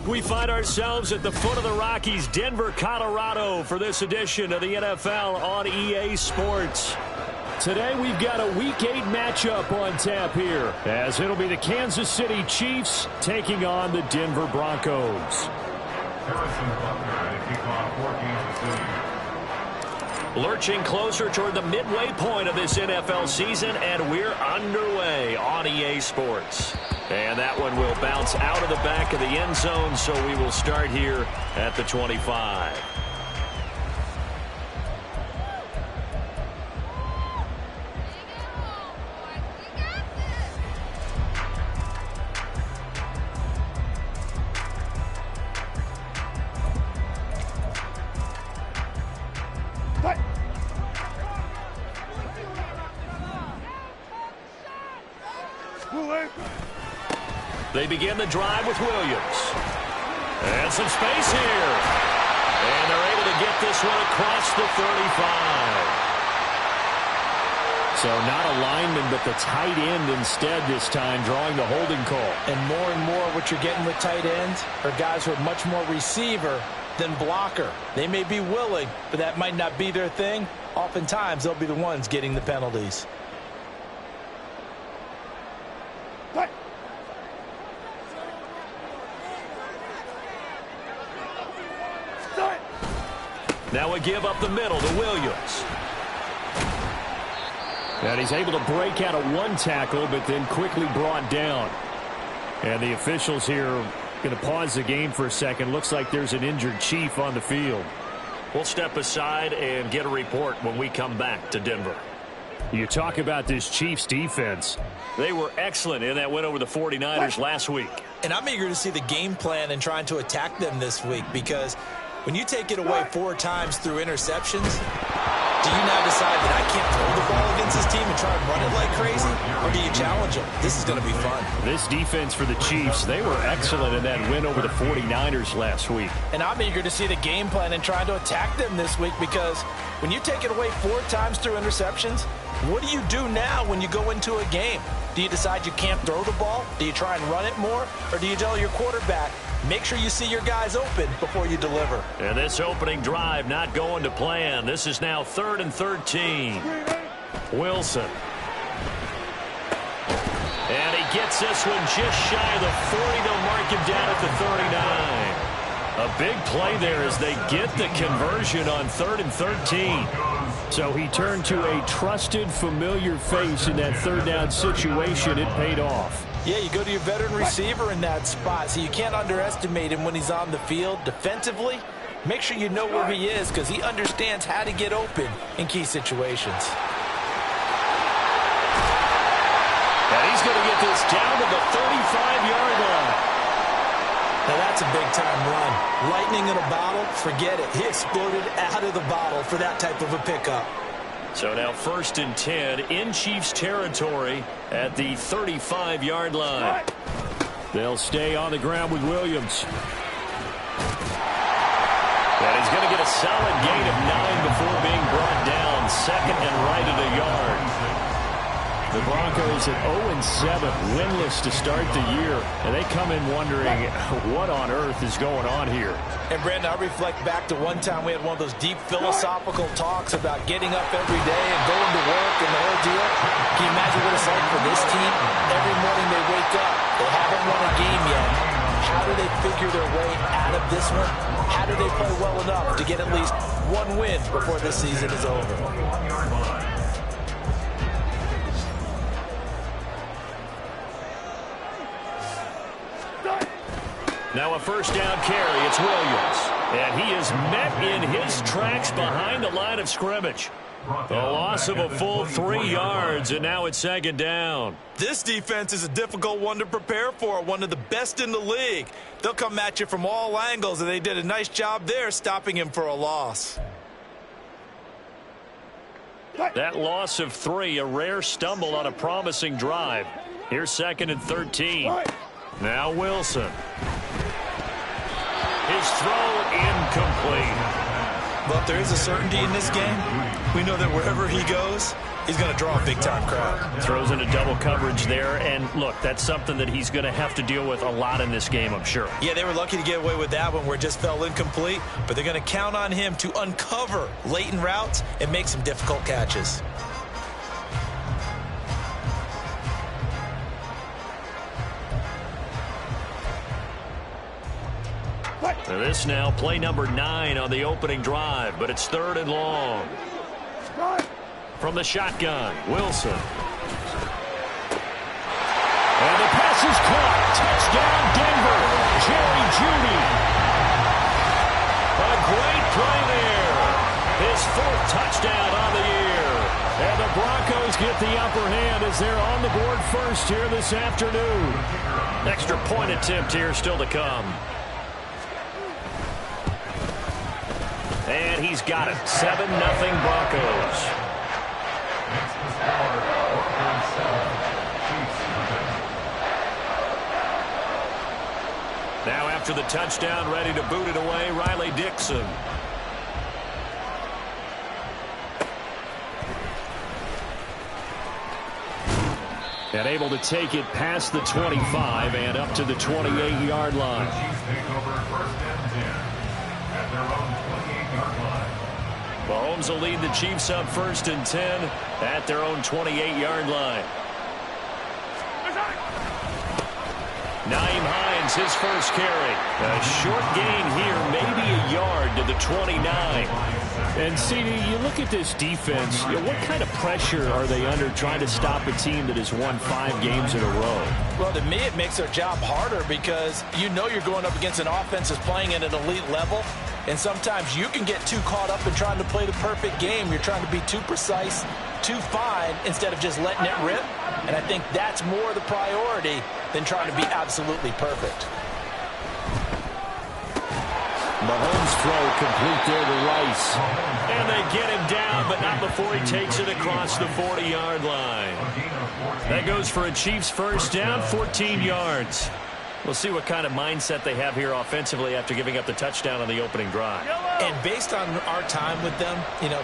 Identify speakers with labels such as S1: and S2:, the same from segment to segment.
S1: We find ourselves at the foot of the Rockies, Denver, Colorado, for this edition of the NFL on EA Sports. Today we've got a Week 8 matchup on tap here, as it'll be the Kansas City Chiefs taking on the Denver Broncos. Lurching closer toward the midway point of this NFL season, and we're underway on EA Sports. And that one will bounce out of the back of the end zone, so we will start here at the 25. They begin the drive with Williams. And some space here. And they're able to get this one across the 35. So not a lineman, but the tight end instead this time, drawing the holding call.
S2: And more what you're getting with tight ends are guys who are much more receiver than blocker. They may be willing, but that might not be their thing. Oftentimes, they'll be the ones getting the penalties.
S1: Now a give up the middle to Williams. And he's able to break out of one tackle, but then quickly brought down. And the officials here going to pause the game for a second. Looks like there's an injured Chief on the field. We'll step aside and get a report when we come back to Denver. You talk about this Chiefs defense. They were excellent in that win over the 49ers last week.
S2: And I'm eager to see the game plan and trying to attack them this week, because when you take it away 4 times through interceptions, do you now decide that I can't throw the ball against this team and try and run it like crazy? Or do you challenge them? This is going to be fun.
S1: This defense for the Chiefs, they were excellent in that win over the 49ers last week.
S2: And I'm eager to see the game plan and trying to attack them this week, because when you take it away 4 times through interceptions, what do you do now when you go into a game? Do you decide you can't throw the ball? Do you try and run it more? Or do you tell your quarterback, make sure you see your guys open before you deliver?
S1: And this opening drive not going to plan. This is now 3rd and 13. Wilson. And he gets this one just shy of the 40. They'll mark him down at the 39. A big play there as they get the conversion on 3rd and 13. So he turned to a trusted, familiar face in that 3rd down situation. It paid off.
S2: Yeah, you go to your veteran receiver in that spot, so you can't underestimate him when he's on the field defensively. Make sure you know where he is, because he understands how to get open in key situations.
S1: And he's going to get this down to the 35-yard line.
S2: Now that's a big-time run. Lightning in a bottle, forget it. He exploded out of the bottle for that type of a pickup.
S1: So now 1st and 10 in Chiefs territory at the 35-yard line. They'll stay on the ground with Williams. And he's going to get a solid gain of 9 before being brought down. 2nd and right at a yard. The Broncos at 0-7, winless to start the year. And they come in wondering what on earth is going on here.
S2: And, Brandon, I reflect back to one time we had one of those deep philosophical talks about getting up every day and going to work and the whole deal. Can you imagine what it's like for this team? Every morning they wake up. They haven't won a game yet. How do they figure their way out of this one? How do they play well enough to get at least one win before this season is over?
S1: Now a 1st down carry. It's Williams. And he is met in his tracks behind the line of scrimmage. A loss of a full 3 yards, and now it's 2nd down.
S2: This defense is a difficult one to prepare for, one of the best in the league. They'll come at you from all angles, and they did a nice job there stopping him for a loss.
S1: That loss of 3, a rare stumble on a promising drive. Here's 2nd and 13. Now Wilson. His throw incomplete.
S2: Well, if there is a certainty in this game, we know that wherever he goes, he's going to draw a big-time crowd.
S1: Throws into double coverage there, and look, that's something that he's going to have to deal with a lot in this game, I'm sure.
S2: Yeah, they were lucky to get away with that one where it just fell incomplete, but they're going to count on him to uncover latent routes and make some difficult catches.
S1: For this now, play number 9 on the opening drive, but it's 3rd and long. From the shotgun, Wilson. And the pass is caught. Touchdown, Denver. Jerry Jeudy. A great play there. His 4th touchdown on the year. And the Broncos get the upper hand as they're on the board first here this afternoon. Extra point attempt here still to come. And he's got it. 7-0 Broncos. Now after the touchdown, ready to boot it away, Riley Dixon. And able to take it past the 25 and up to the 28-yard line. Mahomes will lead the Chiefs up 1st and 10 at their own 28-yard line. Nyheim Hines, his first carry. A short gain here, maybe a yard to the 29. And, CD, you look at this defense, what kind of pressure are they under trying to stop a team that has won 5 games in a row?
S2: Well, to me, it makes their job harder because you know you're going up against an offense that's playing at an elite level. And sometimes you can get too caught up in trying to play the perfect game. You're trying to be too precise, too fine, instead of just letting it rip. And I think that's more the priority than trying to be absolutely perfect.
S1: Mahomes' throw complete there to Rice. And they get him down, but not before he takes it across the 40-yard line. That goes for a Chiefs first down, 14 yards. We'll see what kind of mindset they have here offensively after giving up the touchdown on the opening drive.
S2: And based on our time with them,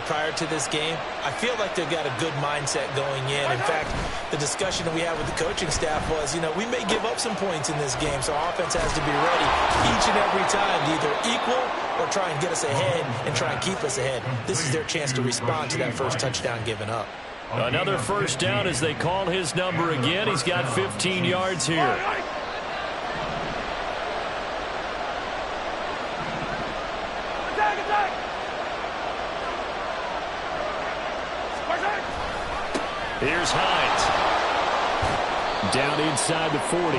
S2: prior to this game, I feel like they've got a good mindset going in. In fact, the discussion that we had with the coaching staff was, we may give up some points in this game, so our offense has to be ready each and every time to either equal or try and get us ahead and try and keep us ahead. This is their chance to respond to that first touchdown given up.
S1: Another first down as they call his number again. He's got 15 yards here. Here's Hines. Down inside the 40.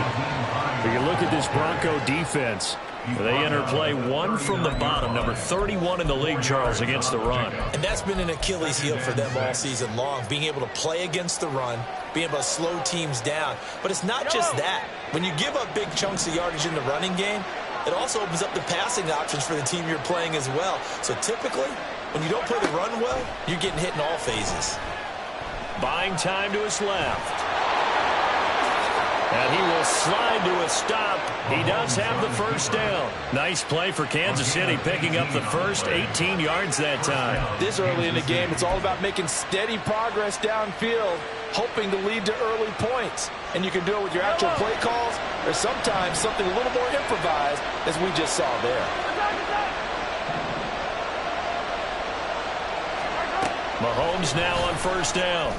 S1: If you look at this Bronco defense, they enter play 1 from the bottom, number 31 in the league, Charles, against the run.
S2: And that's been an Achilles heel for them all season long, being able to play against the run, being able to slow teams down. But it's not just that. When you give up big chunks of yardage in the running game, it also opens up the passing options for the team you're playing as well. So typically, when you don't play the run well, you're getting hit in all phases.
S1: Buying time to his left. And he will slide to a stop. He does have the first down. Nice play for Kansas City, picking up the first 18 yards that time.
S3: This early in the game, it's all about making steady progress downfield, hoping to lead to early points. And you can do it with your actual play calls, or sometimes something a little more improvised, as we just saw there.
S1: Mahomes now on first down.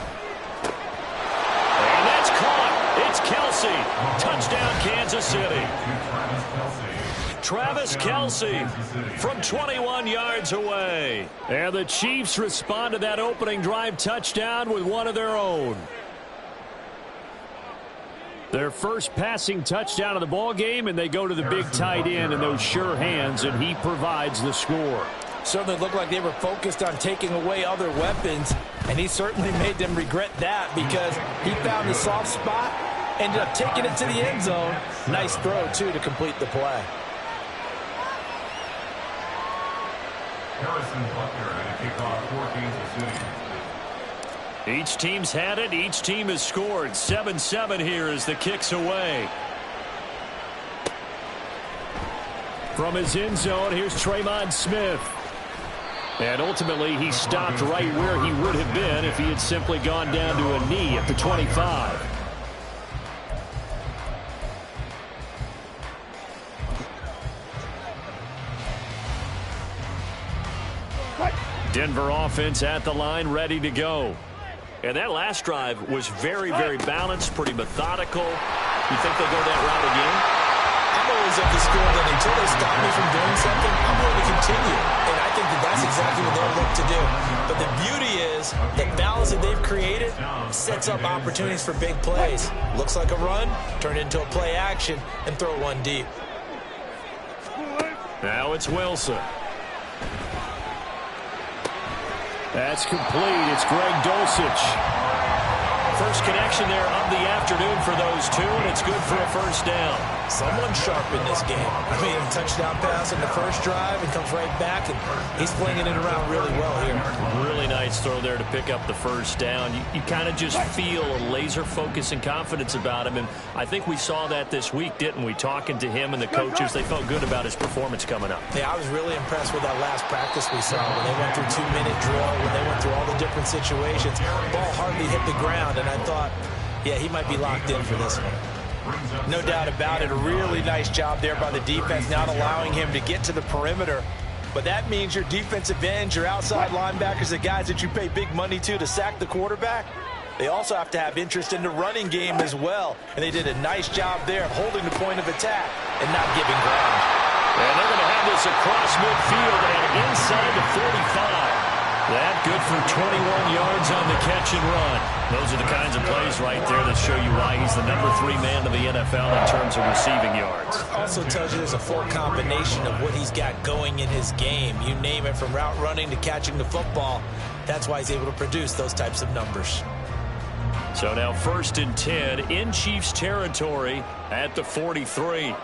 S1: And that's caught. It's Kelce. Touchdown, Kansas City. Travis Kelce from 21 yards away. And the Chiefs respond to that opening drive touchdown with one of their own. Their first passing touchdown of the ball game, and they go to the big tight end in those sure hands, and he provides the score.
S3: Certainly looked like they were focused on taking away other weapons, and he certainly made them regret that because he found the soft spot, ended up taking it to the end zone. Nice throw, too, to complete the play.
S1: Each team's had it. Each team has scored. 7-7 here as the kick's away. From his end zone, here's Tremon Smith. And ultimately, he stopped right where he would have been if he had simply gone down to a knee at the 25. Denver offense at the line, ready to go. And that last drive was very, very balanced, pretty methodical. You think they'll go that route again?
S2: I'm always of the school that until they stop me from doing something, I'm going to continue. And I think that that's exactly what they'll look to do. But the beauty is that balance that they've created sets up opportunities for big plays. Looks like a run, turn it into a play action, and throw one deep.
S1: Now it's Wilson. That's complete. It's Greg Dulcich. First connection there of the afternoon for those two, and it's good for a first down.
S2: Someone sharp in this game. I mean, a touchdown pass in the first drive and comes right back, and he's flinging it around really well here.
S1: Really nice throw there to pick up the first down. You kind of just feel a laser focus and confidence about him, and I think we saw that this week, didn't we? Talking to him and the coaches, they felt good about his performance coming up.
S2: Yeah, I was really impressed with that last practice we saw when they went through 2-minute drill, when they went through all the different situations. Ball hardly hit the ground, and I thought, yeah, he might be locked in for this one. No doubt about it. A really nice job there by the defense, not allowing him to get to the perimeter. But that means your defensive ends, your outside linebackers, the guys that you pay big money to sack the quarterback, they also have to have interest in the running game as well. And they did a nice job there of holding the point of attack and not giving ground.
S1: And they're going to have this across midfield and inside the 45. That good for 21 yards on the catch and run. Those are the kinds of plays right there that show you why he's the #3 man in the NFL in terms of receiving yards.
S2: Also tells you there's a full combination of what he's got going in his game. You name it, from route running to catching the football. That's why he's able to produce those types of numbers.
S1: So now 1st and 10 in Chiefs territory at the 43.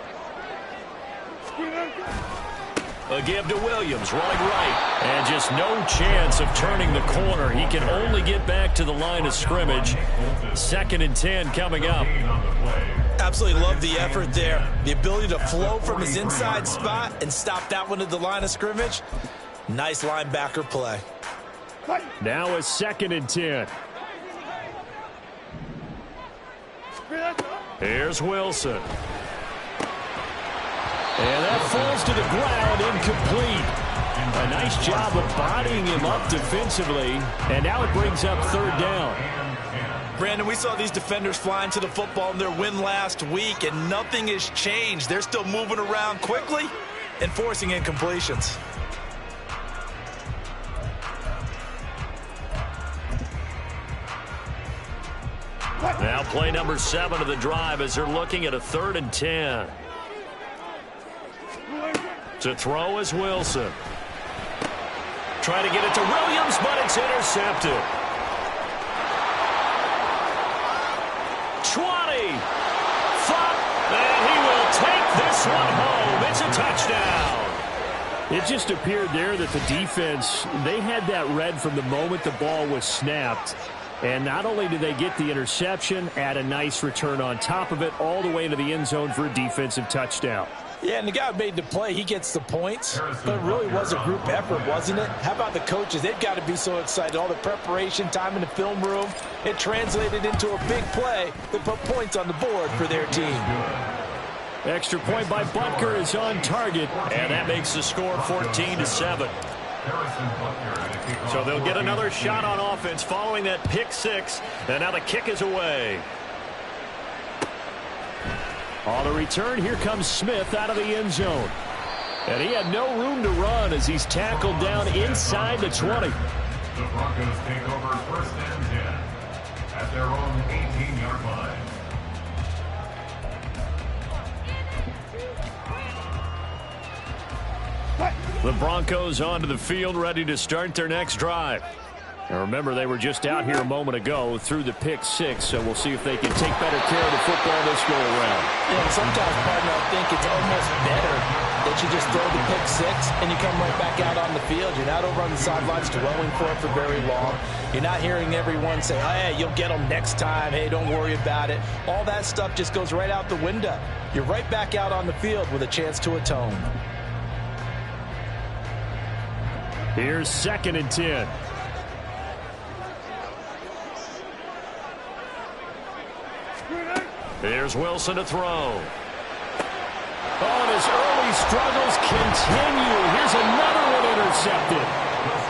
S1: A give to Williams, running right. And just no chance of turning the corner. He can only get back to the line of scrimmage. 2nd and 10 coming up.
S2: Absolutely love the effort there. The ability to flow from his inside spot and stop that one at the line of scrimmage. Nice linebacker play.
S1: Now a 2nd and 10. Here's Wilson. And that falls to the ground, incomplete. A nice job of bodying him up defensively. And now it brings up 3rd down.
S2: Brandon, we saw these defenders flying to the football in their win last week, and nothing has changed. They're still moving around quickly and forcing incompletions.
S1: Now play number 7 of the drive as they're looking at a 3rd and 10. To throw is Wilson. Trying to get it to Williams, but it's intercepted. 20. Flop, and he will take this one home. It's a touchdown. It just appeared there that the defense, they had that read from the moment the ball was snapped. And not only did they get the interception, add a nice return on top of it, all the way into the end zone for a defensive touchdown.
S2: Yeah, and the guy made the play. He gets the points. But it really was a group effort, wasn't it? How about the coaches? They've got to be so excited. All the preparation, time in the film room, it translated into a big play that put points on the board for their team.
S1: Extra point by Butker is on target, and that makes the score 14-7. So they'll get another shot on offense following that pick 6, and now the kick is away. On the return, here comes Smith out of the end zone. And he had no room to run as he's tackled down inside the 20.
S4: The Broncos take over 1st and 10 at their own 18-yard line.
S1: The Broncos onto the field, ready to start their next drive. And remember, they were just out here a moment ago through the pick 6, so we'll see if they can take better care of the football this go around.
S2: Yeah, and sometimes, partner, I think it's almost better that you just throw the pick 6 and you come right back out on the field. You're not over on the sidelines dwelling for it for very long. You're not hearing everyone say, oh, hey, you'll get them next time. Hey, don't worry about it. All that stuff just goes right out the window. You're right back out on the field with a chance to atone.
S1: Here's 2nd and 10. Here's Wilson to throw. Oh, and his early struggles continue. Here's another one intercepted.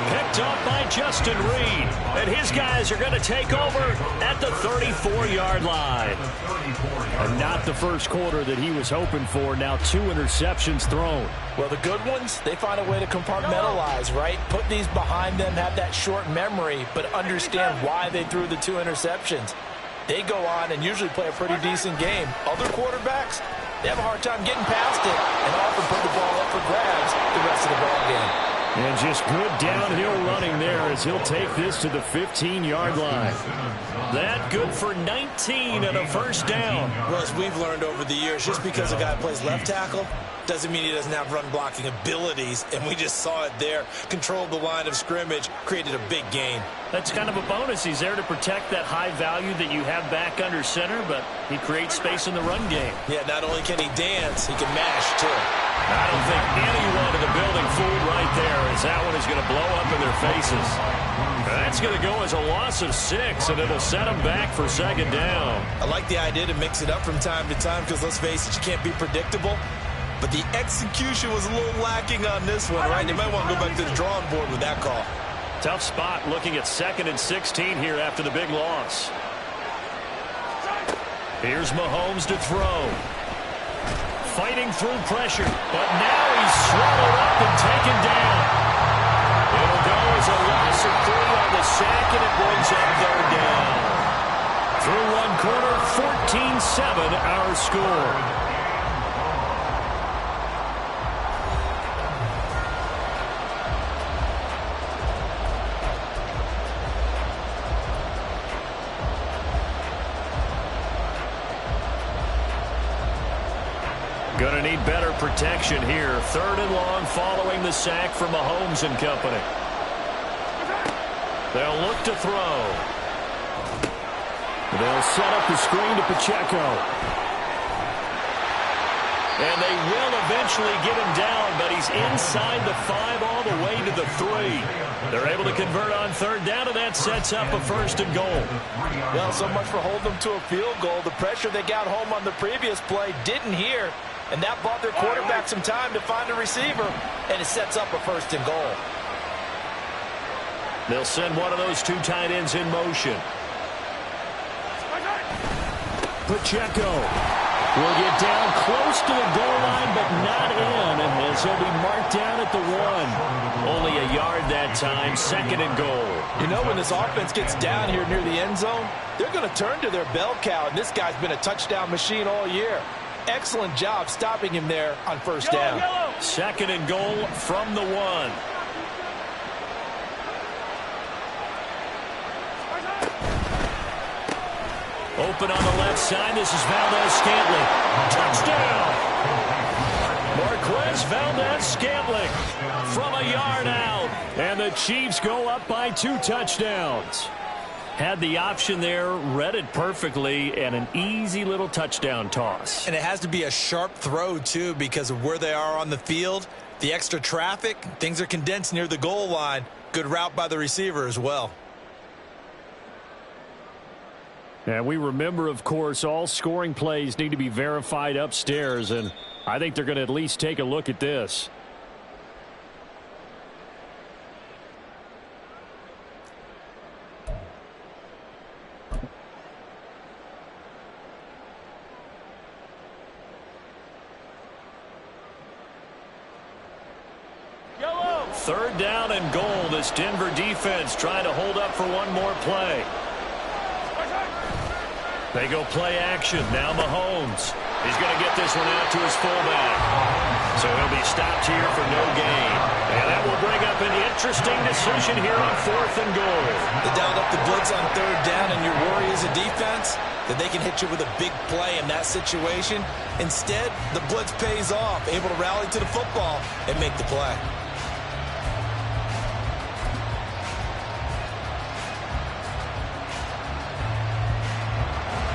S1: Picked off by Justin Reed. And his guys are going to take over at the 34-yard line. And not the first quarter that he was hoping for. Now 2 interceptions thrown.
S2: Well, the good ones, they find a way to compartmentalize, right? Put these behind them, have that short memory, but understand why they threw the 2 interceptions. They go on and usually play a pretty decent game. Other quarterbacks, they have a hard time getting past it and often put the ball up for grabs the rest of the ball game.
S1: And just good downhill running there as he'll take this to the 15-yard line. That good for 19 and a first down.
S3: Well, as we've learned over the years, just because a guy plays left tackle doesn't mean he doesn't have run blocking abilities, and we just saw it there. Controlled the line of scrimmage, created a big gain.
S1: That's kind of a bonus. He's there to protect that high value that you have back under center, but he creates space in the run game.
S3: Yeah, not only can he dance, he can mash, too.
S1: I don't think anyone in the building fooled right there, as that one is going to blow up in their faces. That's going to go as a loss of 6, and it'll set them back for 2nd down.
S3: I like the idea to mix it up from time to time because, let's face it, you can't be predictable. But the execution was a little lacking on this one, right? You might want to go back to the drawing board with that call.
S1: Tough spot looking at 2nd and 16 here after the big loss. Here's Mahomes to throw. Fighting through pressure, but now he's swallowed up and taken down. It'll go as a loss of 3 on the sack, and it brings up 3rd down. Through 1 quarter, 14-7 our score. Going to need better protection here. 3rd and long following the sack from Mahomes and company. They'll look to throw. They'll set up the screen to Pacheco. And they will eventually get him down, but he's inside the 5 all the way to the 3. They're able to convert on 3rd down, and that sets up a 1st and goal.
S2: Well, so much for holding them to a field goal. The pressure they got home on the previous play didn't hear. And that bought their quarterback some time to find a receiver, and it sets up a 1st and goal.
S1: They'll send one of those 2 tight ends in motion. Pacheco will get down close to the goal line, but not in, and he'll be marked down at the 1. Only a yard that time, 2nd and goal.
S2: You know, when this offense gets down here near the end zone, they're going to turn to their bell cow, and this guy's been a touchdown machine all year. Excellent job stopping him there on 1st down.
S1: 2nd and goal from the 1. Open on the left side. This is Valdez-Scantling. Touchdown! Marquez Valdez-Scantling from a yard out. And the Chiefs go up by 2 touchdowns. Had the option there, read it perfectly, and an easy little touchdown toss.
S3: And it has to be a sharp throw, too, because of where they are on the field. The extra traffic, things are condensed near the goal line. Good route by the receiver as well.
S1: And we remember, of course, all scoring plays need to be verified upstairs, and I think they're going to at least take a look at this. Third down and goal. This Denver defense trying to hold up for one more play. They go play action. Now Mahomes. He's going to get this one out to his fullback. So he'll be stopped here for no gain. And that will bring up an interesting decision here on 4th and goal.
S3: They dialed up the blitz on 3rd down, and your worry as a defense that they can hit you with a big play in that situation. Instead, the blitz pays off, able to rally to the football and make the play.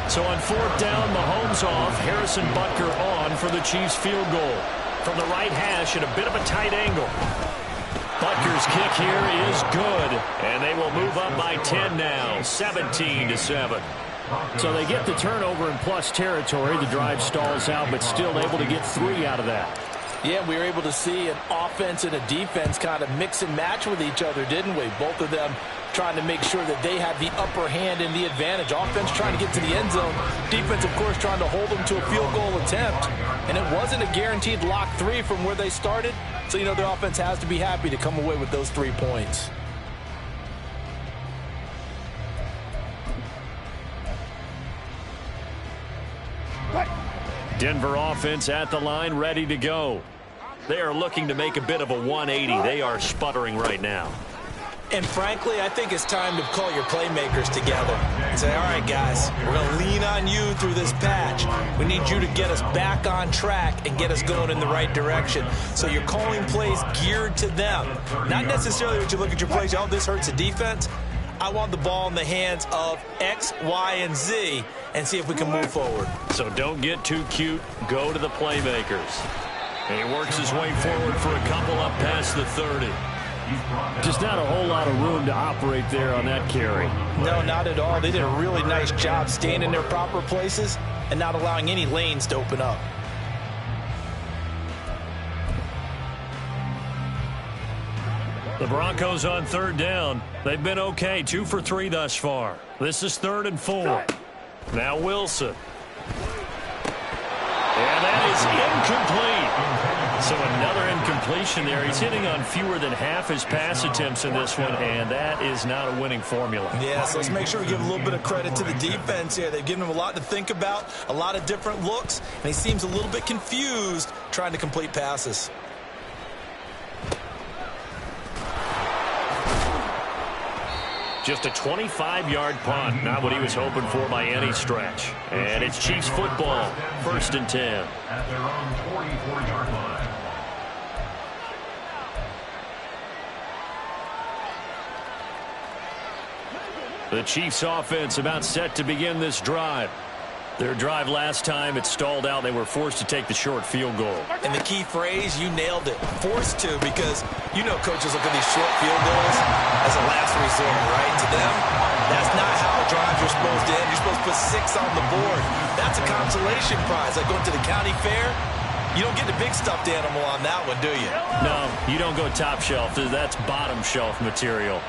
S1: So on 4th down, Mahomes off, Harrison Butker on for the Chiefs field goal. From the right hash at a bit of a tight angle. Butker's kick here is good, and they will move up by 10 now, 17-7. So they get the turnover in plus territory. The drive stalls out, but still able to get 3 out of that.
S3: Yeah, we were able to see an offense and a defense kind of mix and match with each other, didn't we? Both of them trying to make sure that they have the upper hand and the advantage. Offense trying to get to the end zone. Defense, of course, trying to hold them to a field goal attempt. And it wasn't a guaranteed lock 3 from where they started. So, you know, the offense has to be happy to come away with those 3 points.
S1: Denver offense at the line, ready to go. They are looking to make a bit of a 180. They are sputtering right now.
S3: And frankly, I think it's time to call your playmakers together and say, all right, guys, we're going to lean on you through this patch. We need you to get us back on track and get us going in the right direction. So you're calling plays geared to them. Not necessarily that you look at your plays, oh, this hurts the defense. I want the ball in the hands of X, Y, and Z and see if we can move forward.
S1: So don't get too cute. Go to the playmakers. And he works his way forward for a couple up past the 30. Just not a whole lot of room to operate there on that carry.
S3: No, not at all. They did a really nice job staying in their proper places and not allowing any lanes to open up.
S1: The Broncos on 3rd down. They've been okay, 2 for 3 thus far. This is 3rd and 4. Now Wilson. And that is incomplete. So another incompletion there. He's hitting on fewer than half his pass attempts in this one, and that is not a winning formula.
S3: Yeah, so let's make sure we give a little bit of credit to the defense here. They've given him a lot to think about, a lot of different looks, and he seems a little bit confused trying to complete passes.
S1: Just a 25-yard punt, not what he was hoping for by any stretch. And it's Chiefs football, 1st and 10.
S4: At their own 44-yard line.
S1: The Chiefs offense about set to begin this drive. Their drive last time, it stalled out. They were forced to take the short field goal.
S3: And the key phrase, you nailed it. Forced to, because you know coaches look at these short field goals as a last resort, right? To them, that's not how drives are supposed to end. You're supposed to put 6 on the board. That's a consolation prize. Like going to the county fair, you don't get the big stuffed animal on that one, do you?
S1: No, you don't go top shelf. That's bottom shelf material.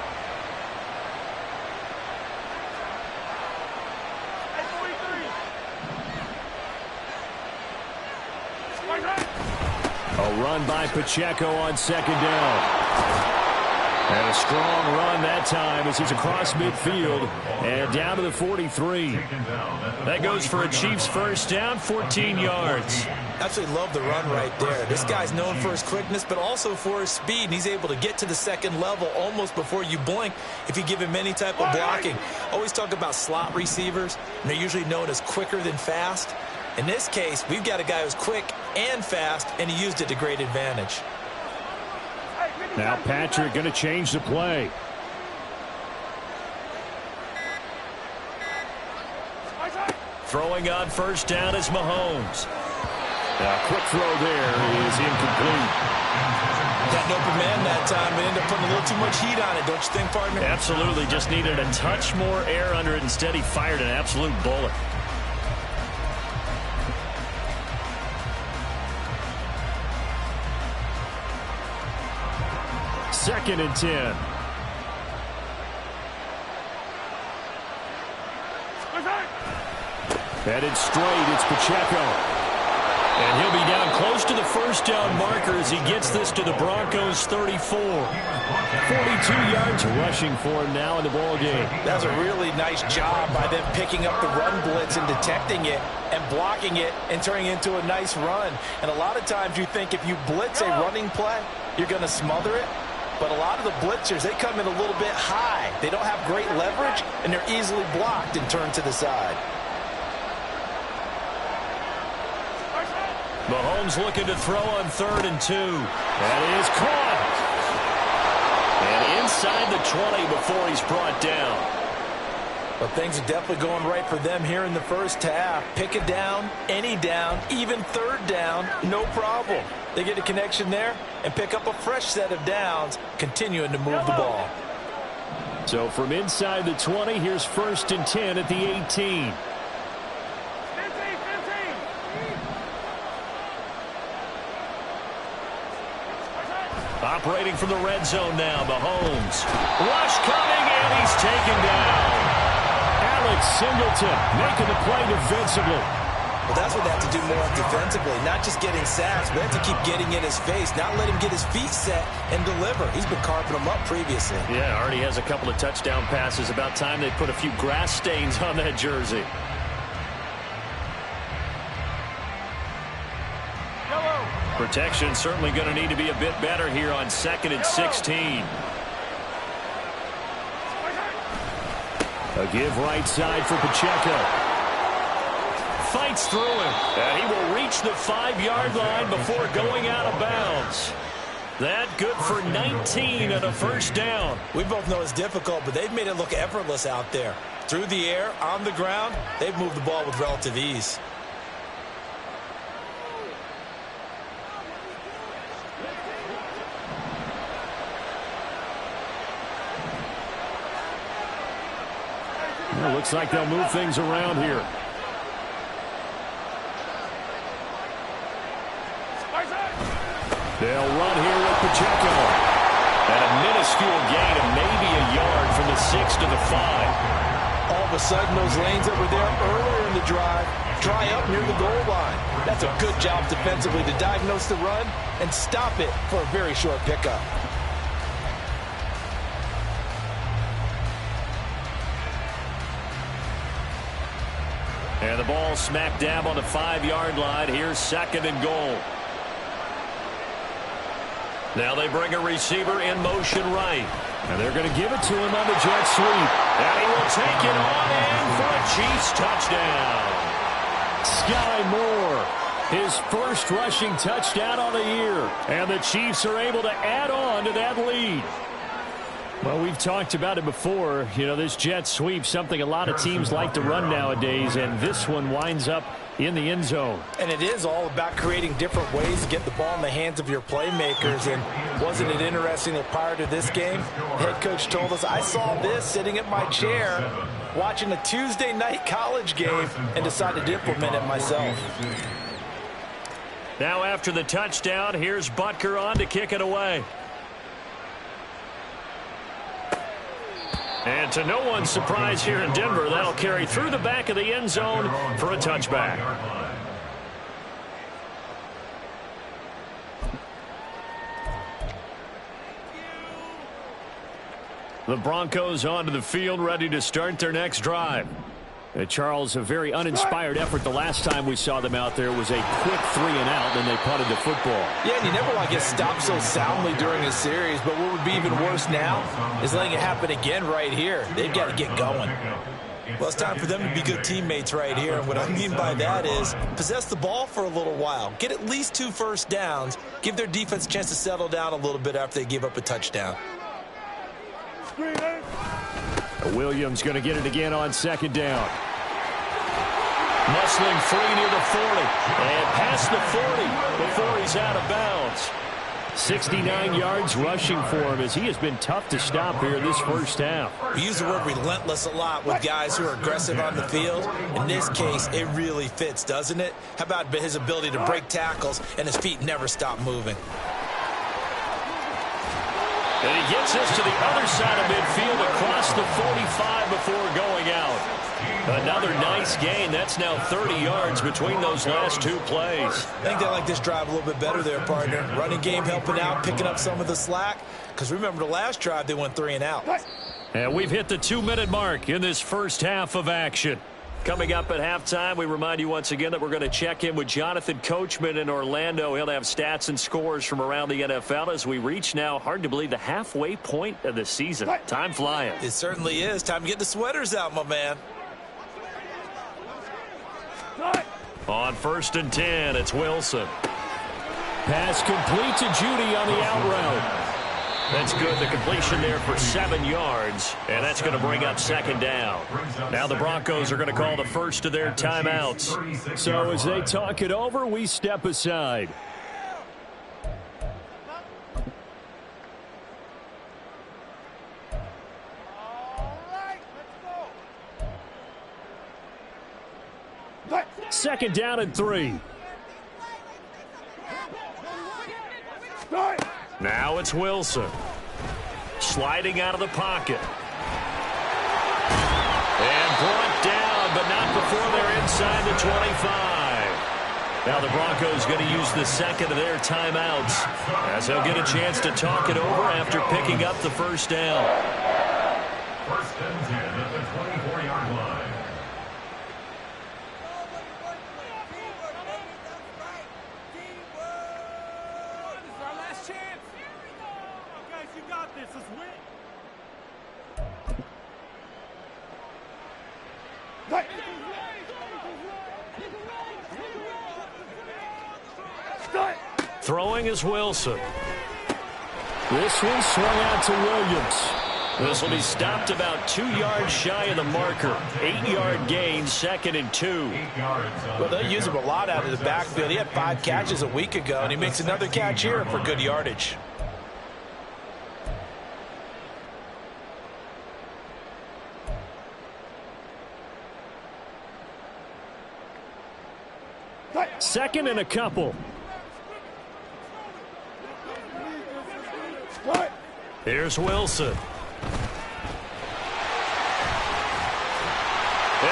S1: A run by Pacheco on 2nd down. And a strong run that time as he's across midfield and down to the 43. That goes for a Chiefs 1st down, 14 yards.
S3: Absolutely love the run right there. This guy's known for his quickness, but also for his speed. And he's able to get to the 2nd level almost before you blink if you give him any type of blocking. Always talk about slot receivers, and they're usually known as quicker than fast. In this case, we've got a guy who's quick and fast, and he used it to great advantage.
S1: Now Patrick going to change the play. Throwing on 1st down is Mahomes. A quick throw there is incomplete.
S3: Got an open man that time, but ended up putting a little too much heat on it, don't you think, partner?
S1: Absolutely. Just needed a touch more air under it. Instead, he fired an absolute bullet. Second and 10. Headed straight, it's Pacheco. And he'll be down close to the 1st down marker as he gets this to the Broncos 34. 42 yards rushing for him now in the ball game.
S3: That was a really nice job by them picking up the run blitz and detecting it and blocking it and turning it into a nice run. And a lot of times you think if you blitz a running play, you're going to smother it. But a lot of the blitzers, they come in a little bit high. They don't have great leverage, and they're easily blocked and turned to the side.
S1: Mahomes looking to throw on 3rd and 2. That is caught. And inside the 20 before he's brought down.
S3: Well, things are definitely going right for them here in the first half. Pick a down, any down, even third down, no problem. They get a connection there and pick up a fresh set of downs, continuing to move the ball.
S1: So from inside the 20, here's 1st and 10 at the 18. Operating from the red zone now, Mahomes. Rush coming, and he's taken down. Alex Singleton making the play defensively.
S3: Well, that's what they have to do more defensively, not just getting sacks, but they have to keep getting in his face, not let him get his feet set and deliver. He's been carving them up previously.
S1: Yeah, already has a couple of touchdown passes. About time they put a few grass stains on that jersey. Protection certainly going to need to be a bit better here on 2nd and 16. A give right side for Pacheco. Fights through him. And he will reach the 5-yard line before going out of bounds. That good for 19 and a first down.
S3: We both know it's difficult, but they've made it look effortless out there. Through the air, on the ground, they've moved the ball with relative ease.
S1: Well, looks like they'll move things around here. They'll run here with Pacheco. And a minuscule gain of maybe a yard from the 6 to the 5.
S3: All of a sudden, those lanes that were there earlier in the drive dry up near the goal line. That's a good job defensively to diagnose the run and stop it for a very short pickup.
S1: And the ball smack dab on the 5-yard line. Here's 2nd and goal. Now they bring a receiver in motion right. And they're going to give it to him on the jet sweep. And he will take it on in for a Chiefs touchdown. Sky Moore, his first rushing touchdown on the year. And the Chiefs are able to add on to that lead. Well, we've talked about it before. You know, this jet sweep, something a lot of teams like to run nowadays, and this one winds up in the end zone.
S3: And it is all about creating different ways to get the ball in the hands of your playmakers. And wasn't it interesting that prior to this game, the head coach told us, I saw this sitting at my chair watching a Tuesday night college game and decided to implement it myself.
S1: Now after the touchdown, here's Butker on to kick it away. And to no one's surprise here in Denver, that'll carry through the back of the end zone for a touchback. The Broncos onto the field, ready to start their next drive. Charles, a very uninspired effort the last time we saw them out there. It was a quick 3-and-out, and they punted the football.
S3: Yeah, and you never want to get stopped so soundly during a series, but what would be even worse now is letting it happen again right here. They've got to get going. Well, it's time for them to be good teammates right here, and what I mean by that is possess the ball for a little while, get at least 2 first downs, give their defense a chance to settle down a little bit after they give up a touchdown.
S1: Williams going to get it again on 2nd down. Muscling free near the 40. And past the 40 before he's out of bounds. 69 yards rushing for him as he has been tough to stop here this first half.
S3: We use the word relentless a lot with guys who are aggressive on the field. In this case, it really fits, doesn't it? How about his ability to break tackles and his feet never stop moving?
S1: And he gets us to the other side of midfield across the 45 before going out. Another nice gain. That's now 30 yards between those last 2 plays.
S3: I think they like this drive a little bit better there, partner. Running game helping out, picking up some of the slack. Because remember the last drive, they went 3-and-out.
S1: And we've hit the 2-minute mark in this first half of action. Coming up at halftime, we remind you once again that we're going to check in with Jonathan Coachman in Orlando. He'll have stats and scores from around the NFL as we reach now, hard to believe, the halfway point of the season. Time flying.
S3: It certainly is. Time to get the sweaters out, my man.
S1: On 1st and 10, it's Wilson. Pass complete to Judy on the out route. That's good. The completion there for 7 yards, and that's going to bring up second down. Now the Broncos are going to call the first of their timeouts. So as they talk it over, we step aside. Second down and 3. Now it's Wilson. Sliding out of the pocket. And brought down, but not before they're inside the 25. Now the Broncos going to use the second of their timeouts as they'll get a chance to talk it over after picking up the first down.
S4: First and 10 at the 24-yard line.
S1: Throwing is Wilson. This one swung out to Williams. This will be stopped about 2 yards shy of the marker. 8-yard gain, 2nd and 2.
S2: Well, they'll use him a lot out of the backfield. He had 5 catches a week ago, and he makes another catch here for good yardage.
S1: Second and a couple. Here's Wilson. And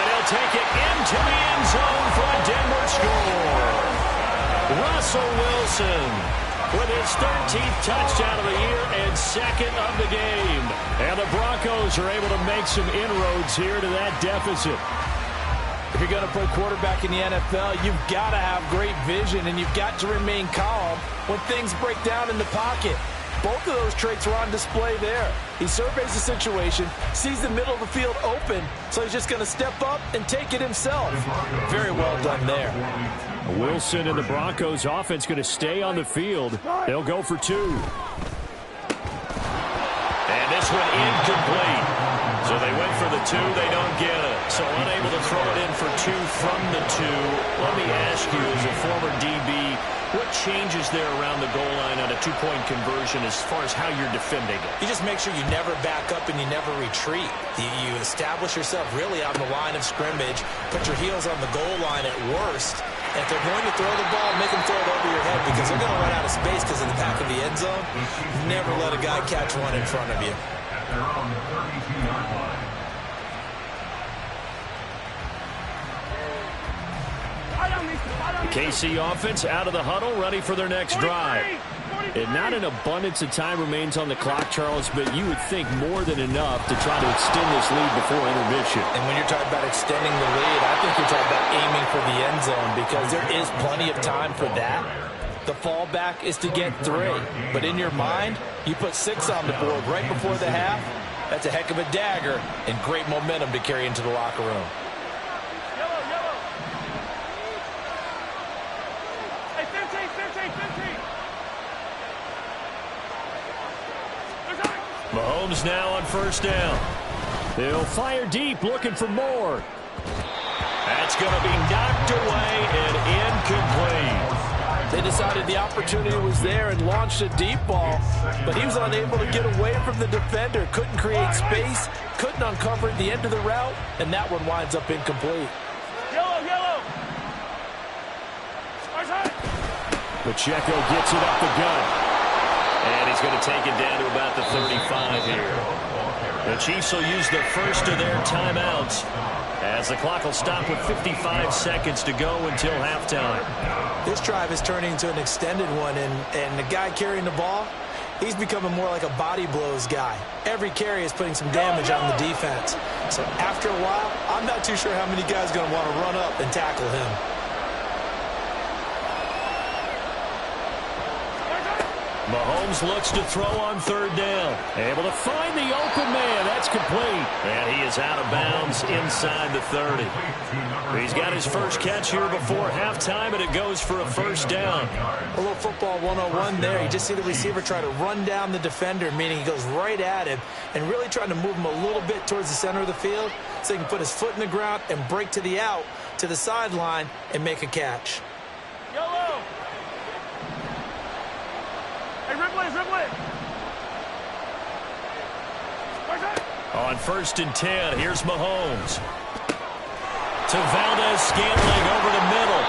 S1: he'll take it into the end zone for a Denver score. Russell Wilson with his 13th touchdown of the year and 2nd of the game. And the Broncos are able to make some inroads here to that deficit.
S2: If you're going to play quarterback in the NFL, you've got to have great vision, and you've got to remain calm when things break down in the pocket. Both of those traits were on display there. He surveys the situation, sees the middle of the field open, so he's just going to step up and take it himself. Very well done there.
S1: Wilson and the Broncos offense going to stay on the field. They'll go for 2. And this one incomplete. So they went for the 2, they don't get it. So unable to throw it in for 2 from the 2. Let me ask you, as a former DB, what changes there around the goal line on a 2-point conversion as far as how you're defending it?
S2: You just make sure you never back up and you never retreat. You establish yourself really on the line of scrimmage, put your heels on the goal line at worst. If they're going to throw the ball, make them throw it over your head because they're going to run out of space because of the back of the end zone. Never let a guy catch one in front of you.
S4: At their own 32-yard line.
S1: KC offense out of the huddle, ready for their next drive. And not an abundance of time remains on the clock, Charles, but you would think more than enough to try to extend this lead before intermission.
S2: And when you're talking about extending the lead, I think you're talking about aiming for the end zone because there is plenty of time for that. The fallback is to get 3. But in your mind, you put 6 on the board right before the half. That's a heck of a dagger and great momentum to carry into the locker room.
S1: Mahomes now on first down. They'll fire deep, looking for more. That's going to be knocked away and incomplete.
S2: They decided the opportunity was there and launched a deep ball, but he was unable to get away from the defender. Couldn't create space, couldn't uncover the end of the route, and that one winds up incomplete.
S1: Pacheco gets it up the gut. And he's going to take it down to about the 35 here. The Chiefs will use the first of their timeouts as the clock will stop with 55 seconds to go until halftime.
S2: This drive is turning into an extended one, and the guy carrying the ball, he's becoming more like a body blows guy. Every carry is putting some damage on the defense. So after a while, I'm not too sure how many guys are going to want to run up and tackle him.
S1: Mahomes looks to throw on third down. Able to find the open man. That's complete. And he is out of bounds inside the 30. He's got his first catch here before halftime, and it goes for a first down.
S3: A little football 101 there. You just see the receiver try to run down the defender, meaning he goes right at him and really trying to move him a little bit towards the center of the field so he can put his foot in the ground and break to the out, to the sideline, and make a catch.
S5: Yellow! Hey, Ripley!
S1: On 1st and 10, here's Mahomes. To Valdez-Scantling over the middle.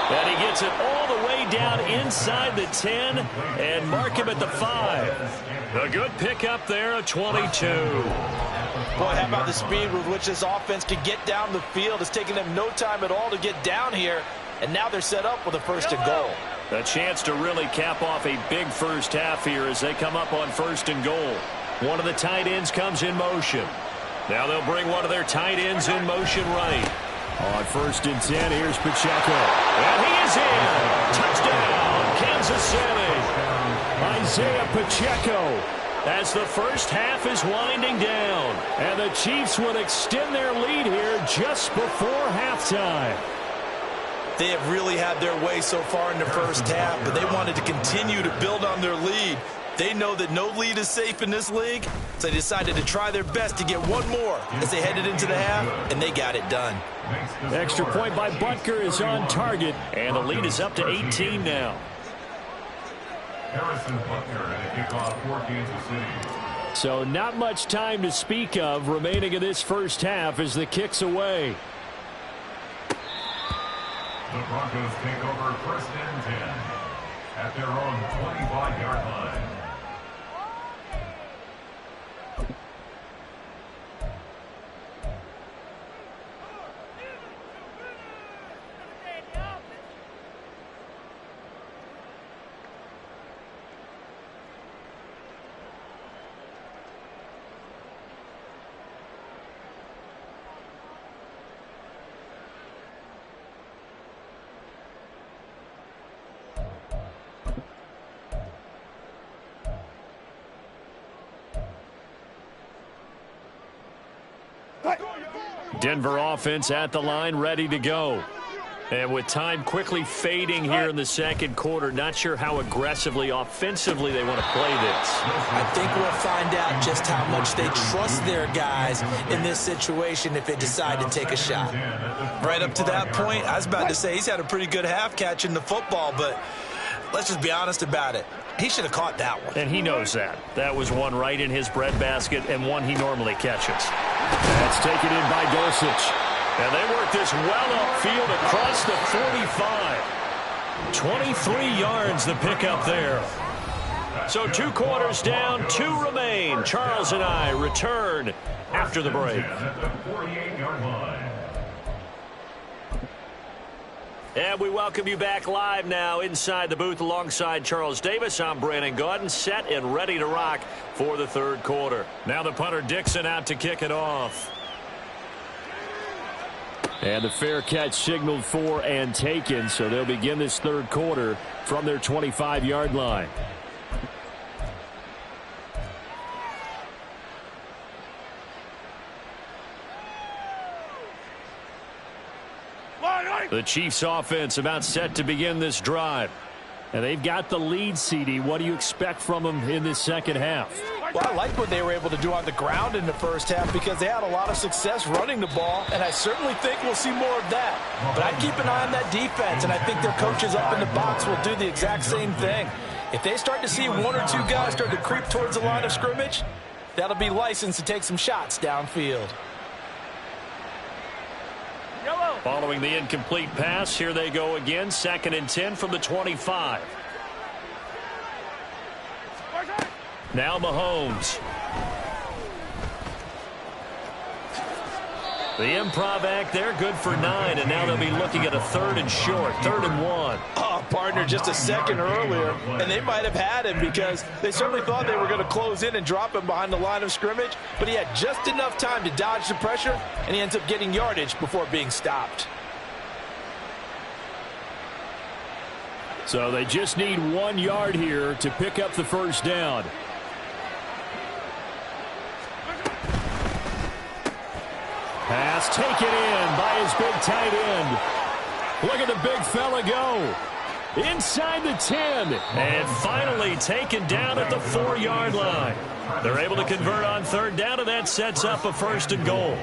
S1: And he gets it all the way down inside the 10 and mark him at the 5. A good pickup there, a 22.
S2: Boy, how about the speed with which this offense could get down the field? It's taking them no time at all to get down here. And now they're set up with a 1st and goal.
S1: A chance to really cap off a big first half here as they come up on 1st and goal. One of the tight ends comes in motion. Now they'll bring one of their tight ends in motion right. On 1st and 10, here's Pacheco. And he is in. Touchdown, Kansas City. Isaiah Pacheco as the first half is winding down. And the Chiefs would extend their lead here just before halftime.
S2: They have really had their way so far in the first half, but they wanted to continue to build on their lead. They know that no lead is safe in this league, so they decided to try their best to get one more as they headed into the half, and they got it done.
S1: Extra point by Butker is on target, and the lead is up to 18 now.
S4: Harrison Butker at a kickoff for Kansas City.
S1: So not much time to speak of remaining in this first half as the kick's away.
S4: The Broncos take over 1st and 10 at their own 25-yard line.
S1: Denver offense at the line, ready to go. And with time quickly fading here in the second quarter, not sure how aggressively, offensively they want to play this.
S3: I think we'll find out just how much they trust their guys in this situation if they decide to take a shot.
S2: Right up to that point, I was about to say he's had a pretty good half catching the football, but let's just be honest about it. He should have caught that one.
S1: And he knows that. That was one right in his breadbasket and one he normally catches. That's taken in by Dulcich. And they work this well upfield across the 45. 23 yards the pickup there. So 2 quarters down, 2 remain. Charles and I return after the break.
S4: At the 48-yard line.
S1: And we welcome you back live now inside the booth alongside Charles Davis. I'm Brandon Gaudin, set and ready to rock for the third quarter. Now the punter Dixon out to kick it off. And the fair catch signaled for and taken, so they'll begin this third quarter from their 25-yard line. The Chiefs offense about set to begin this drive. And they've got the lead, CD. What do you expect from them in this second half?
S2: Well, I like what they were able to do on the ground in the first half because they had a lot of success running the ball, and I certainly think we'll see more of that. But I'd keep an eye on that defense, and I think their coaches up in the box will do the exact same thing. If they start to see 1 or 2 guys start to creep towards the line of scrimmage, that'll be licensed to take some shots downfield.
S1: Following the incomplete pass, here they go again. 2nd and 10 from the 25. Now Mahomes. The improv act there, good for 9, and now they'll be looking at a 3rd and short, 3rd and 1.
S2: Oh, partner, just a second earlier, and they might have had him because they certainly thought they were going to close in and drop him behind the line of scrimmage, but he had just enough time to dodge the pressure, and he ends up getting yardage before being stopped.
S1: So they just need 1 yard here to pick up the first down. Pass taken in by his big tight end. Look at the big fella go. Inside the 10. And finally taken down at the 4-yard line. They're able to convert on third down, and that sets up a 1st and goal.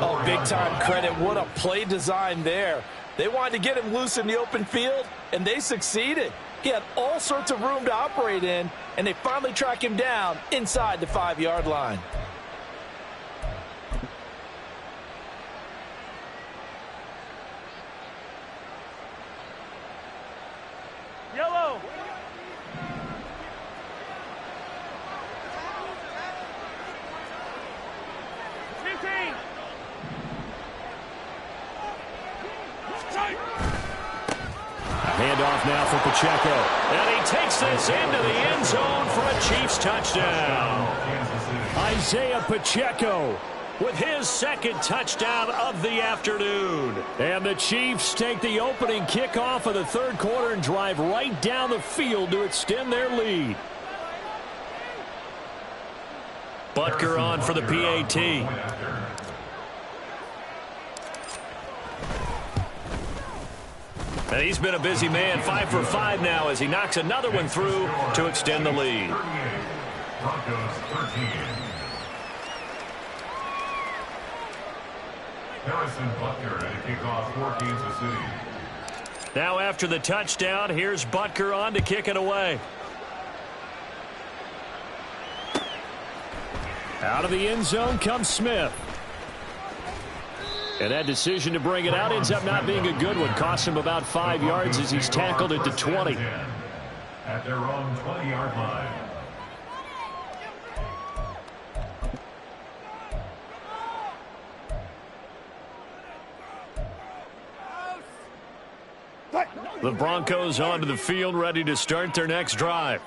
S3: Oh, big-time credit. What a play design there. They wanted to get him loose in the open field, and they succeeded. He had all sorts of room to operate in, and they finally track him down inside the 5-yard line.
S5: Yellow.
S1: Handoff now for Pacheco. And he takes this into the end zone for a Chiefs touchdown. Isaiah Pacheco with his 2nd touchdown of the afternoon. And the Chiefs take the opening kickoff of the 3rd quarter and drive right down the field to extend their lead. Butker on for the PAT. And he's been a busy man, 5 for 5 now as he knocks another one through to extend the lead.
S4: Broncos 13. Harrison Butker at a kickoff for Kansas City.
S1: Now after the touchdown, here's Butker on to kick it away. Out of the end zone comes Smith. And that decision to bring it out ends up not being a good one. Costs him about 5 yards as he's tackled at the 20.
S4: At their own 20-yard line.
S1: The Broncos onto the field, ready to start their next drive.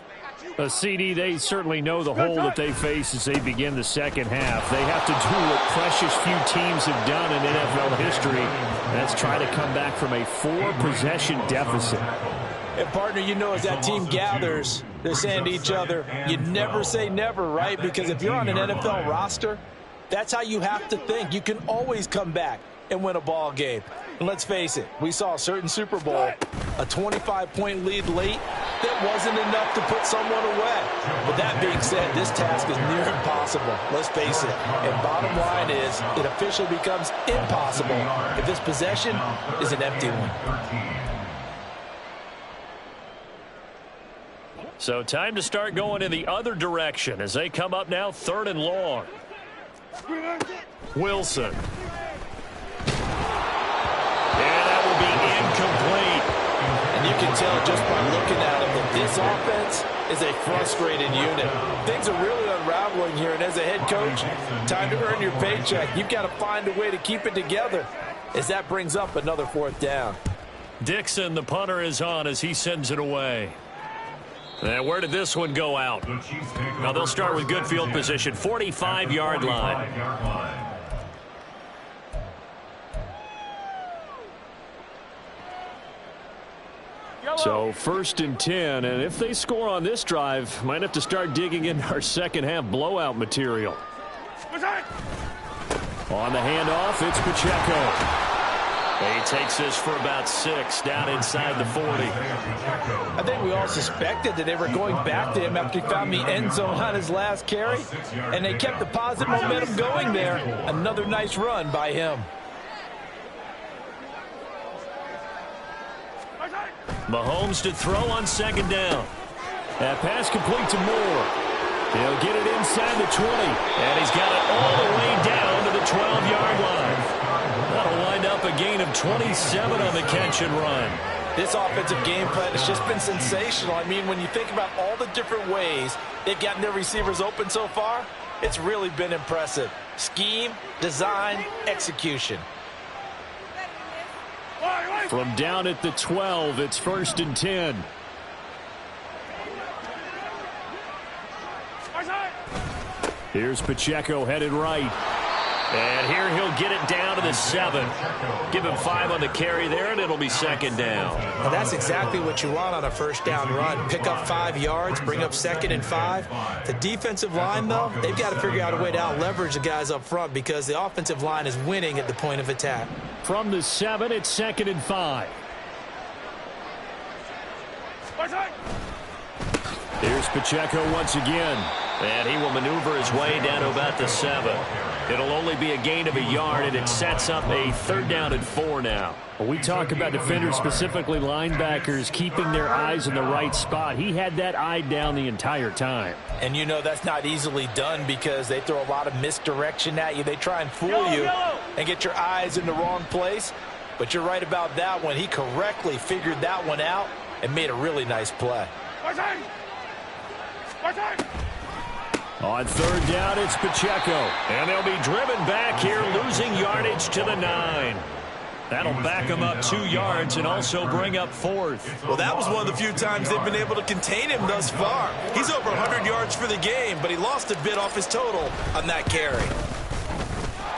S1: A CD, they certainly know the hole that they face as they begin the second half. They have to do what precious few teams have done in NFL history. That's try to come back from a 4-possession deficit.
S3: And, partner, you know, as that team gathers, they're saying to each other, you never say never, right? Because if you're on an NFL roster, that's how you have to think. You can always come back and win a ball game. And let's face it, we saw a certain Super Bowl, a 25-point lead late, that wasn't enough to put someone away. But that being said, this task is near impossible. Let's face it. And bottom line is, it officially becomes impossible if this possession is an empty one.
S1: So time to start going in the other direction as they come up now 3rd and long. Wilson. And that will be incomplete.
S3: And you can tell just by looking at them that this offense is a frustrated unit. Things are really unraveling here, and as a head coach, time to earn your paycheck. You've got to find a way to keep it together as that brings up another 4th down.
S1: Dixon, the punter, is on as he sends it away. And where did this one go out? Now they'll start with good field position, 45-yard line. So 1st and 10, and if they score on this drive, might have to start digging in our second half blowout material. On the handoff, it's Pacheco. He takes this for about 6 down inside the 40.
S3: I think we all suspected that they were going back to him after he found the end zone on his last carry, and they kept the positive momentum going there. Another nice run by him.
S1: Mahomes to throw on 2nd down. That pass complete to Moore. He'll get it inside the 20. And he's got it all the way down to the 12-yard line. That'll wind up a gain of 27 on the catch and run.
S3: This offensive game plan has just been sensational. I mean, when you think about all the different ways they've gotten their receivers open so far, it's really been impressive. Scheme, design, execution.
S1: From down at the 12, it's 1st and 10. Here's Pacheco headed right. And here he'll get it down to the 7. Give him 5 on the carry there, and it'll be second down.
S3: Well, that's exactly what you want on a first down run. Pick up 5 yards, bring up 2nd and 5. The defensive line, though, they've got to figure out a way to out-leverage the guys up front because the offensive line is winning at the point of attack.
S1: From the 7, it's 2nd and 5. Here's Pacheco once again. And he will maneuver his way down to about the 7. It'll only be a gain of a yard, and it sets up a 3rd down and 4 now. Well, we talk about defenders, specifically linebackers, keeping their eyes in the right spot. He had that eye down the entire time.
S2: And you know that's not easily done because they throw a lot of misdirection at you. They try and fool you and get your eyes in the wrong place. But you're right about that one. He correctly figured that one out and made a really nice play.
S1: On 3rd down, it's Pacheco. And they'll be driven back here, losing yardage to the 9. That'll back them up 2 yards and also bring up 4th.
S3: Well, that was one of the few times they've been able to contain him thus far. He's over 100 yards for the game, but he lost a bit off his total on that carry.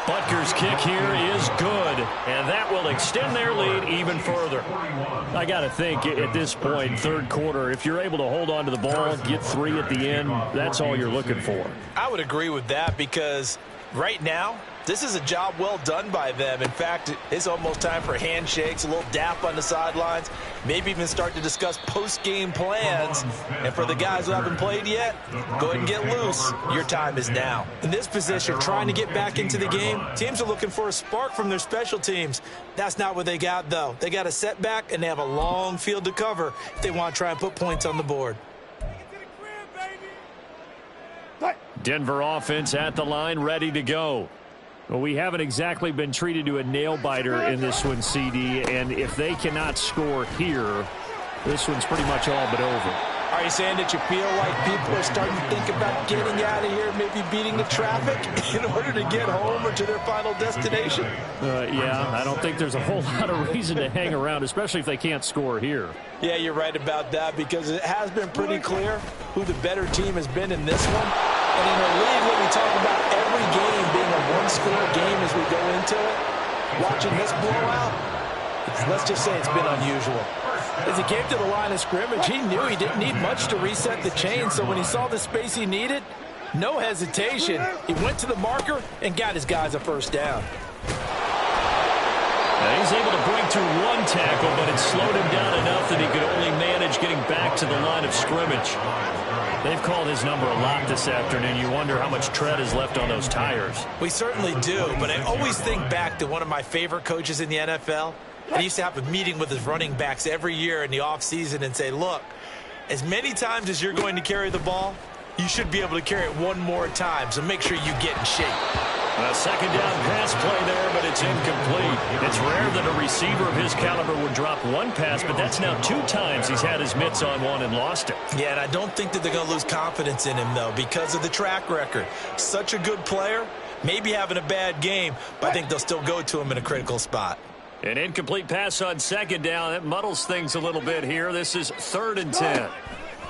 S1: Butker's kick here is good, and that will extend their lead even further. I got to think at this point, 3rd quarter, if you're able to hold on to the ball, get 3 at the end, that's all you're looking for.
S2: I would agree with that because right now, this is a job well done by them. In fact, it's almost time for handshakes, a little dap on the sidelines, maybe even start to discuss post-game plans. And for the guys who haven't played yet, go ahead and get loose. Your time is now. In this position, trying to get back into the game, teams are looking for a spark from their special teams. That's not what they got, though. They got a setback, and they have a long field to cover if they want to try and put points on the board.
S1: Denver offense at the line, ready to go. Well, we haven't exactly been treated to a nail-biter in this one, CD, and if they cannot score here, this one's pretty much all but over.
S2: Are you saying that you feel like people are starting to think about getting out of here, maybe beating the traffic in order to get home or to their final destination?
S1: Yeah, I don't think there's a whole lot of reason to hang around, especially if they can't score here.
S2: Yeah, you're right about that because it has been pretty clear who the better team has been in this one. And in a league where we talk about every game being a one-score game as we go into it, watching this blowout, let's just say it's been unusual. As he came to the line of scrimmage, he knew he didn't need much to reset the chain, so when he saw the space he needed, no hesitation. He went to the marker and got his guys a 1st down.
S1: Now he's able to break through 1 tackle, but it slowed him down enough that he could only manage getting back to the line of scrimmage. They've called his number a lot this afternoon. You wonder how much tread is left on those tires.
S2: We certainly do, but I always think back to one of my favorite coaches in the NFL. And he used to have a meeting with his running backs every year in the offseason and say, look, as many times as you're going to carry the ball, you should be able to carry it 1 more time, so make sure you get in shape.
S1: A 2nd down pass play there, but it's incomplete. It's rare that a receiver of his caliber would drop 1 pass, but that's now 2 times he's had his mitts on one and lost it.
S2: Yeah, and I don't think that they're going to lose confidence in him, though, because of the track record. Such a good player, maybe having a bad game, but I think they'll still go to him in a critical spot.
S1: An incomplete pass on 2nd down. That muddles things a little bit here. This is 3rd and 10.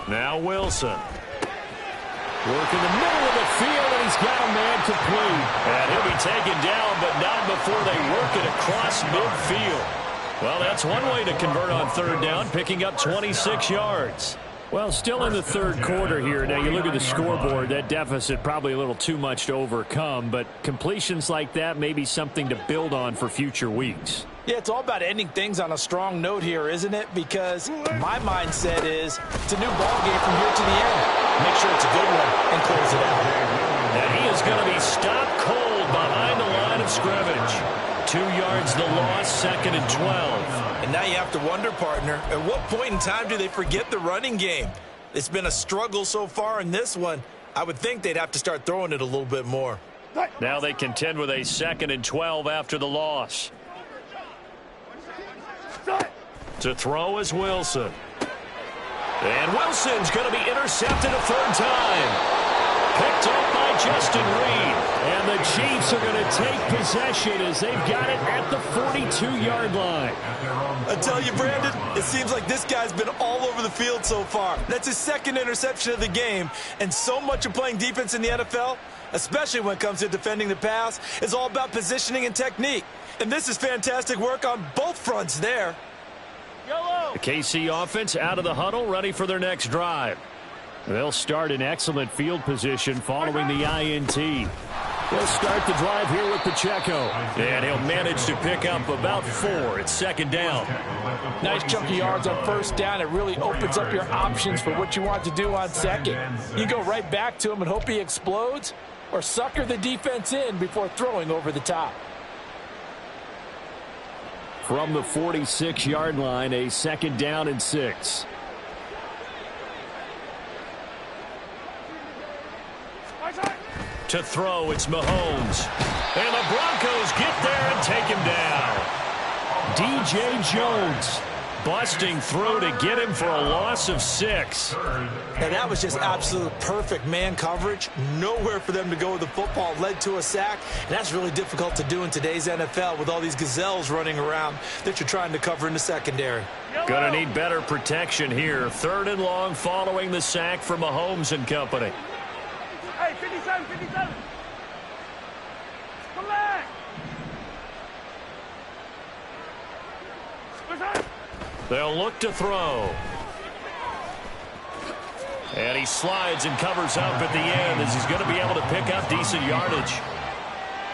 S1: Now Wilson. Work in the middle of the field, and he's got a man complete. And he'll be taken down, but not before they work it across midfield. Well, that's one way to convert on 3rd down, picking up 26 yards. Well, still in the 3rd quarter here. Now, you look at the scoreboard, that deficit probably a little too much to overcome, but completions like that may be something to build on for future weeks.
S2: Yeah, it's all about ending things on a strong note here, isn't it? Because my mindset is it's a new ball game from here to the end. Make sure it's a good one and close it out.
S1: And he is going to be stopped cold behind the line of scrimmage. 2 yards the loss, 2nd and 12.
S2: And now you have to wonder, partner, at what point in time do they forget the running game? It's been a struggle so far in this one. I would think they'd have to start throwing it a little bit more.
S1: Now they contend with a 2nd and 12 after the loss. To throw is Wilson. And Wilson's going to be intercepted a 3rd time. Picked up by Justin Reed. And the Chiefs are going to take possession as they've got it at the 42-yard line.
S3: I tell you, Brandon, it seems like this guy's been all over the field so far. That's his 2nd interception of the game. And so much of playing defense in the NFL, especially when it comes to defending the pass. It's all about positioning and technique. And this is fantastic work on both fronts there.
S1: The KC offense out of the huddle, ready for their next drive. They'll start in excellent field position following the INT. They'll start the drive here with Pacheco. And he'll manage to pick up about 4. It's second down.
S3: Nice chunk of yards on first down. It really opens up your options for what you want to do on second. You go right back to him and hope he explodes, or sucker the defense in before throwing over the top.
S1: From the 46-yard line, a second down and 6. To throw, it's Mahomes. And the Broncos get there and take him down. DJ Jones busting through to get him for a loss of 6.
S3: And that was just absolute perfect man coverage. Nowhere for them to go with the football. Led to a sack. And that's really difficult to do in today's NFL with all these gazelles running around that you're trying to cover in the secondary.
S1: Gonna need better protection here. 3rd and long following the sack from Mahomes and company.
S5: Hey, 57, 57. Come back.
S1: They'll look to throw. And he slides and covers up at the end as he's going to be able to pick up decent yardage.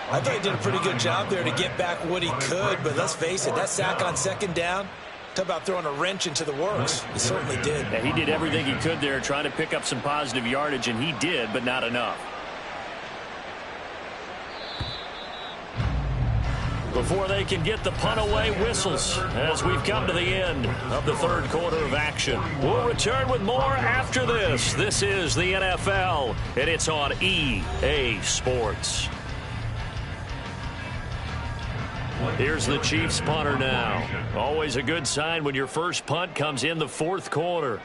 S3: I thought he did a pretty good job there to get back what he could, but let's face it, that sack on second down, talk about throwing a wrench into the works. He certainly did.
S1: Yeah, he did everything he could there trying to pick up some positive yardage, and he did, but not enough. Before they can get the punt away, whistles as we've come to the end of the 3rd quarter of action. We'll return with more after this. This is the NFL, and it's on EA Sports. Here's the Chiefs punter now. Always a good sign when your first punt comes in the 4th quarter.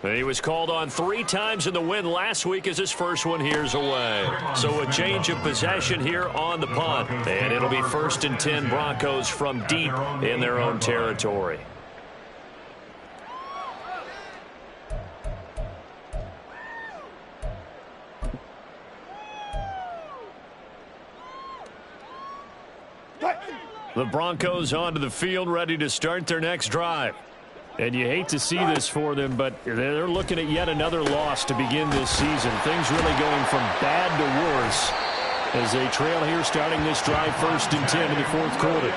S1: He was called on 3 times in the win last week as his first one here's away. So a change of possession here on the punt. And it'll be 1st and 10 Broncos from deep in their own territory. The Broncos onto the field, ready to start their next drive. And you hate to see this for them, but they're looking at yet another loss to begin this season. Things really going from bad to worse as they trail here starting this drive 1st and 10 in the 4th quarter.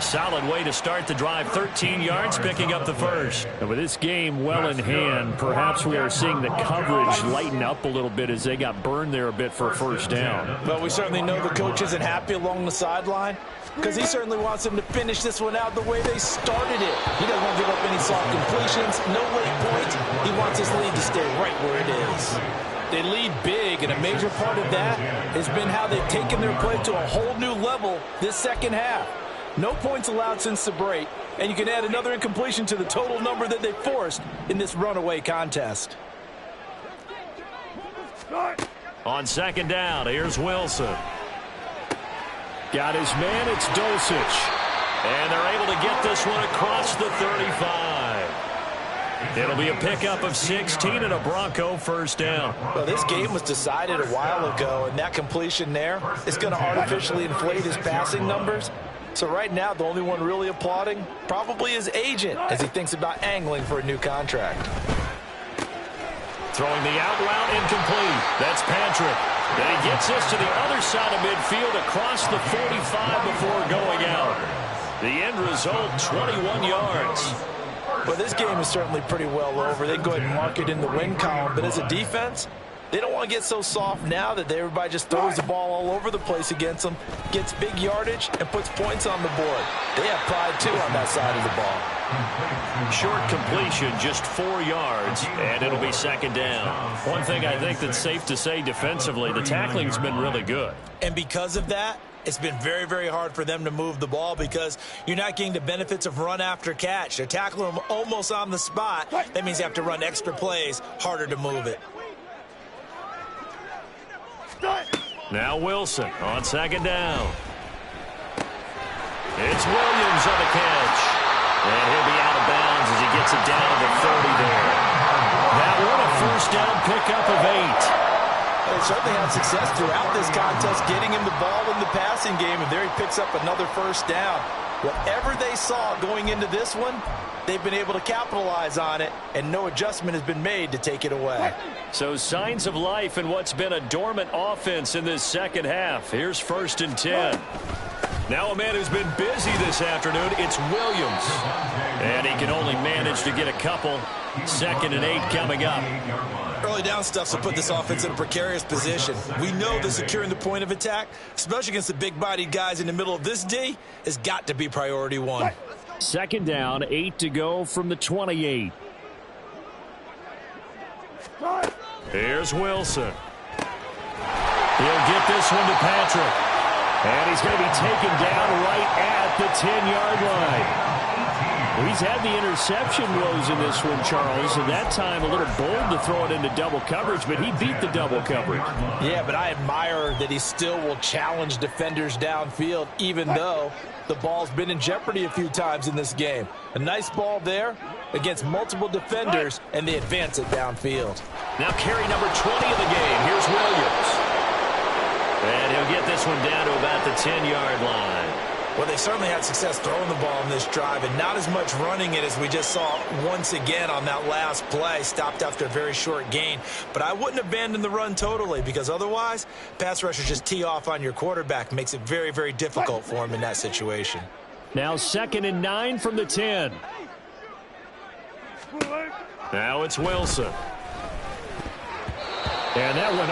S1: Solid way to start the drive, 13 yards, picking up the first. And with this game well in hand, perhaps we are seeing the coverage lighten up a little bit as they got burned there a bit for a first down.
S3: Well, we certainly know the coach isn't happy along the sideline, because he certainly wants them to finish this one out the way they started it. He doesn't want to give up any soft completions, no late points. He wants his lead to stay right where it is. They lead big, and a major part of that has been how they've taken their play to a whole new level this second half. No points allowed since the break, and you can add another incompletion to the total number that they forced in this runaway contest.
S1: On second down, here's Wilson. Got his man, it's Dulcich. And they're able to get this one across the 35. It'll be a pickup of 16 and a Bronco first down.
S3: Well, this game was decided a while ago, and that completion there is going to artificially inflate his passing numbers. So right now, the only one really applauding probably his agent as he thinks about angling for a new contract.
S1: Throwing the out route incomplete. That's Patrick. And he gets this to the other side of midfield across the 45 before going out. The end result, 21 yards.
S3: Well, this game is certainly pretty well over. They go ahead and mark it in the win column. But as a defense, they don't want to get so soft now that everybody just throws the ball all over the place against them, gets big yardage, and puts points on the board. They have pride, too, on that side of the ball.
S1: Short completion, just 4 yards, and it'll be second down. One thing I think that's safe to say defensively, the tackling's been really good.
S3: And because of that, it's been very, very hard for them to move the ball because you're not getting the benefits of run after catch. They're tackling them almost on the spot. That means you have to run extra plays, harder to move it.
S1: Now Wilson on second down. It's Williams on the catch. And he'll be out of bounds as he gets it down to the 30 there. first down pickup of 8.
S3: They certainly had success throughout this contest getting him the ball in the passing game, and there he picks up another first down. Whatever they saw going into this one, they've been able to capitalize on it, and no adjustment has been made to take it away.
S1: So signs of life in what's been a dormant offense in this second half. Here's 1st and 10. Now a man who's been busy this afternoon, it's Williams. And he can only manage to get a couple. 2nd and 8 coming up.
S3: Early down stuff will put this offense in a precarious position. We know that securing the point of attack, especially against the big-bodied guys in the middle of this D, has got to be priority 1.
S1: 2nd down, 8 to go from the 28. Here's Wilson. He'll get this one to Patrick. And he's going to be taken down right at the 10-yard line. Well, he's had the interception woes in this one, Charles, and that time a little bold to throw it into double coverage, but he beat the double coverage.
S3: Yeah, but I admire that he still will challenge defenders downfield, even though the ball's been in jeopardy a few times in this game. A nice ball there against multiple defenders, and they advance it downfield.
S1: Now carry number 20 of the game. Here's Williams. And he'll get this one down to about the 10-yard line.
S3: Well, they certainly had success throwing the ball in this drive, and not as much running it as we just saw once again on that last play. Stopped after a very short gain. But I wouldn't abandon the run totally, because otherwise, pass rushers just tee off on your quarterback. Makes it very, very difficult for him in that situation.
S1: Now 2nd and 9 from the 10. Now it's Wilson. And that one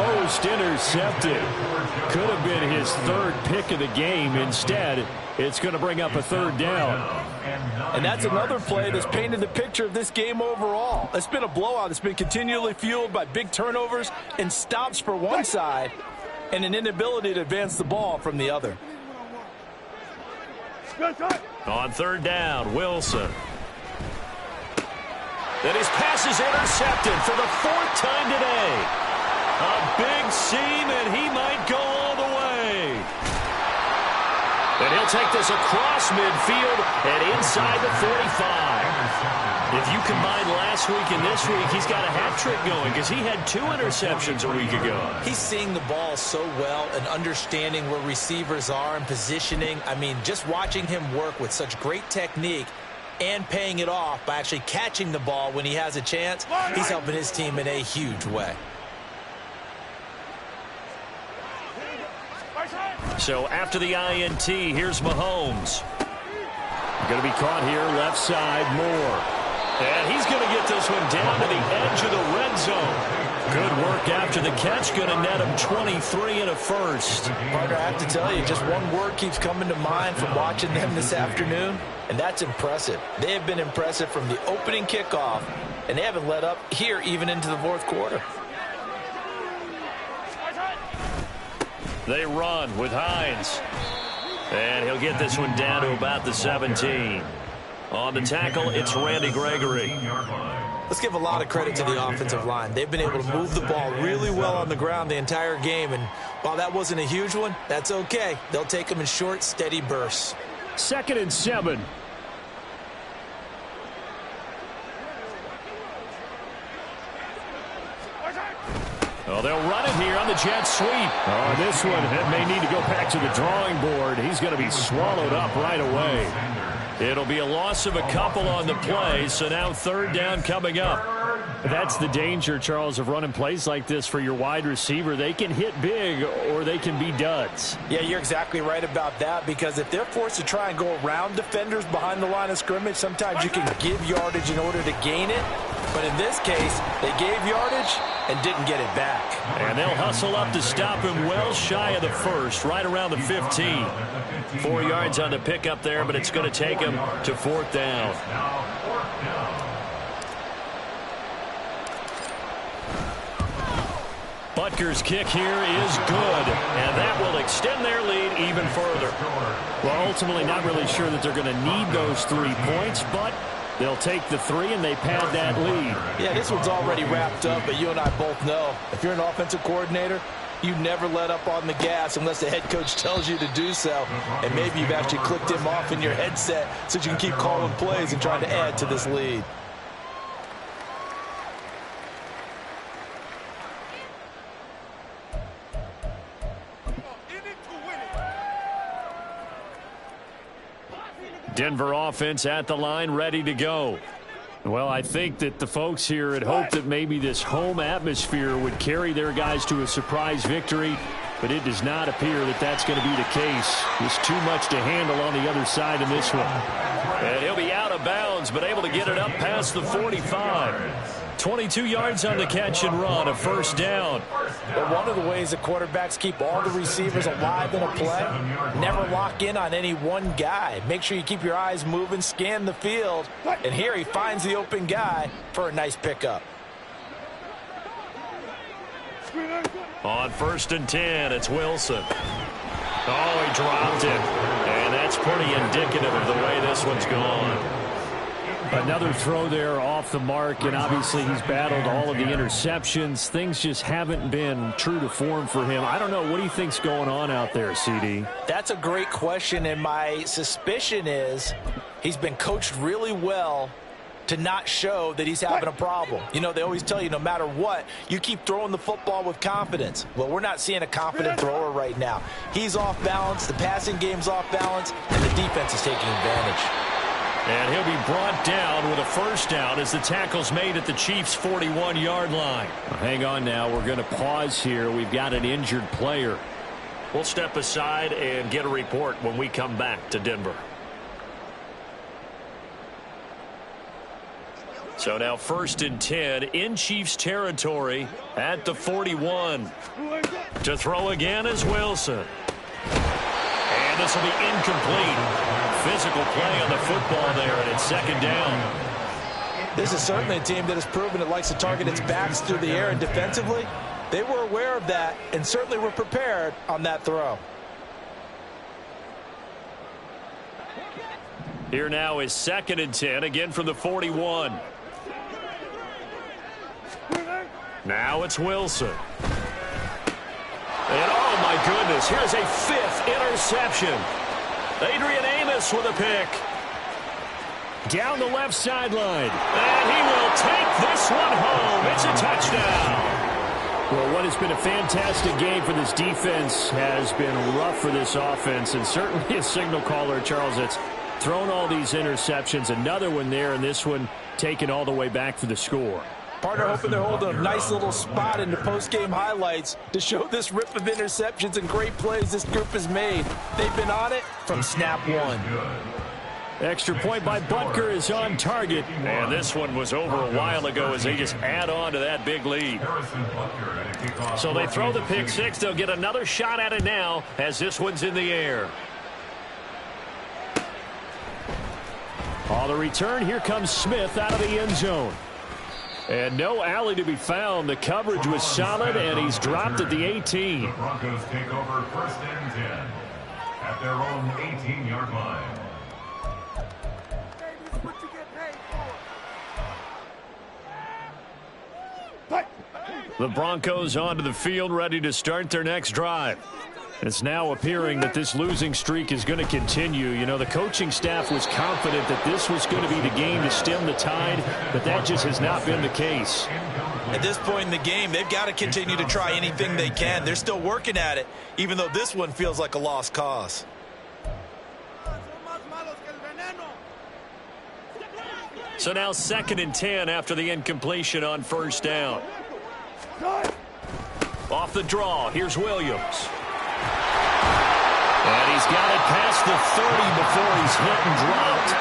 S1: almost intercepted. Could have been his 3rd pick of the game. Instead, it's going to bring up a 3rd down.
S3: And that's another play that's painted the picture of this game overall. It's been a blowout. It's been continually fueled by big turnovers and stops for one side and an inability to advance the ball from the other.
S1: On 3rd down, Wilson. And his pass is intercepted for the 4th time today. A big seam, and he might go all the way. And he'll take this across midfield and inside the 45. If you combine last week and this week, he's got a hat trick going because he had 2 interceptions a week ago.
S3: He's seeing the ball so well and understanding where receivers are and positioning. I mean, just watching him work with such great technique and paying it off by actually catching the ball when he has a chance, he's helping his team in a huge way.
S1: So after the INT, here's Mahomes. Going to be caught here, left side, Moore. And he's going to get this one down to the edge of the red zone. Good work after the catch, going to net him 23 and a first.
S3: Partner, I have to tell you, just one word keeps coming to mind from watching them this afternoon, and that's impressive. They have been impressive from the opening kickoff, and they haven't let up here even into the 4th quarter.
S1: They run with Hines. And he'll get this one down to about the 17. On the tackle, it's Randy Gregory.
S3: Let's give a lot of credit to the offensive line. They've been able to move the ball really well on the ground the entire game, and while that wasn't a huge one, that's okay. They'll take them in short, steady bursts.
S1: 2nd and 7. Oh, they'll run it here on the jet sweep. Oh, this one may need to go back to the drawing board. He's going to be swallowed up right away. It'll be a loss of a couple on the play, so now 3rd down coming up. That's the danger, Charles, of running plays like this for your wide receiver. They can hit big or they can be duds.
S3: Yeah, you're exactly right about that, because if they're forced to try and go around defenders behind the line of scrimmage, sometimes you can give yardage in order to gain it. But in this case, they gave yardage and didn't get it back.
S1: And they'll hustle up to stop him well shy of the 1st, right around the 15. 4 yards on the pickup there, but it's going to take him to 4th down. Butker's kick here is good, and that will extend their lead even further. Well, ultimately not really sure that they're going to need those 3 points, but they'll take the 3 and they pad that lead.
S3: Yeah, this one's already wrapped up, but you and I both know if you're an offensive coordinator, you never let up on the gas unless the head coach tells you to do so. And maybe you've actually clicked him off in your headset so you can keep calling plays and trying to add to this lead.
S1: Denver offense at the line, ready to go. Well, I think that the folks here had hoped that maybe this home atmosphere would carry their guys to a surprise victory, but it does not appear that that's going to be the case. There's too much to handle on the other side in this one. And he'll be out of bounds, but able to get it up past the 45. 22 yards on the catch and run, a first down.
S3: But one of the ways that quarterbacks keep all the receivers alive in a play, never lock in on any one guy. Make sure you keep your eyes moving, scan the field, and here he finds the open guy for a nice pickup.
S1: On 1st and 10, it's Wilson. Oh, he dropped it. And that's pretty indicative of the way this one's gone. Another throw there off the mark, and obviously he's battled all of the interceptions. Things just haven't been true to form for him. I don't know. What do you think's going on out there, CD?
S3: That's a great question, and my suspicion is he's been coached really well to not show that he's having a problem. You know, they always tell you no matter what, you keep throwing the football with confidence. Well, we're not seeing a confident thrower right now. He's off balance, the passing game's off balance, and the defense is taking advantage.
S1: And he'll be brought down with a first down as the tackle's made at the Chiefs' 41-yard line. Hang on now. We're going to pause here. We've got an injured player. We'll step aside and get a report when we come back to Denver. So now 1st and 10 in Chiefs territory at the 41. To throw again is Wilson. And this will be incomplete. Physical play on the football there, and it's 2nd down.
S3: This is certainly a team that has proven it likes to target its backs through the air, and defensively, they were aware of that and certainly were prepared on that throw.
S1: Here now is 2nd and 10, again from the 41. Now it's Wilson. And oh my goodness, here's a 5th interception. Adrian Amos with a pick. Down the left sideline. And he will take this one home. It's a touchdown. Well, what has been a fantastic game for this defense has been rough for this offense, and certainly a signal caller, Charles, that's thrown all these interceptions. Another one there, and this one taken all the way back for the score.
S3: Partner hoping they're holding a nice little spot in the post-game highlights to show this rip of interceptions and great plays this group has made. They've been on it from snap one.
S1: Extra point by Butker is on target. And this one was over a while ago as they just add on to that big lead. So they throw the pick six. They'll get another shot at it now as this one's in the air. On the return, here comes Smith out of the end zone. And no alley to be found. The coverage was solid, and he's dropped at the 18.
S4: The Broncos take over 1st and 10 at their own 18-yard line.
S1: The Broncos onto the field, ready to start their next drive. It's now appearing that this losing streak is going to continue. You know, the coaching staff was confident that this was going to be the game to stem the tide, but that just has not been the case.
S3: At this point in the game, they've got to continue to try anything they can. They're still working at it, even though this one feels like a lost cause.
S1: So now 2nd and 10 after the incompletion on 1st down. Off the draw, here's Williams. And he's got it past the 30 before he's hit and dropped.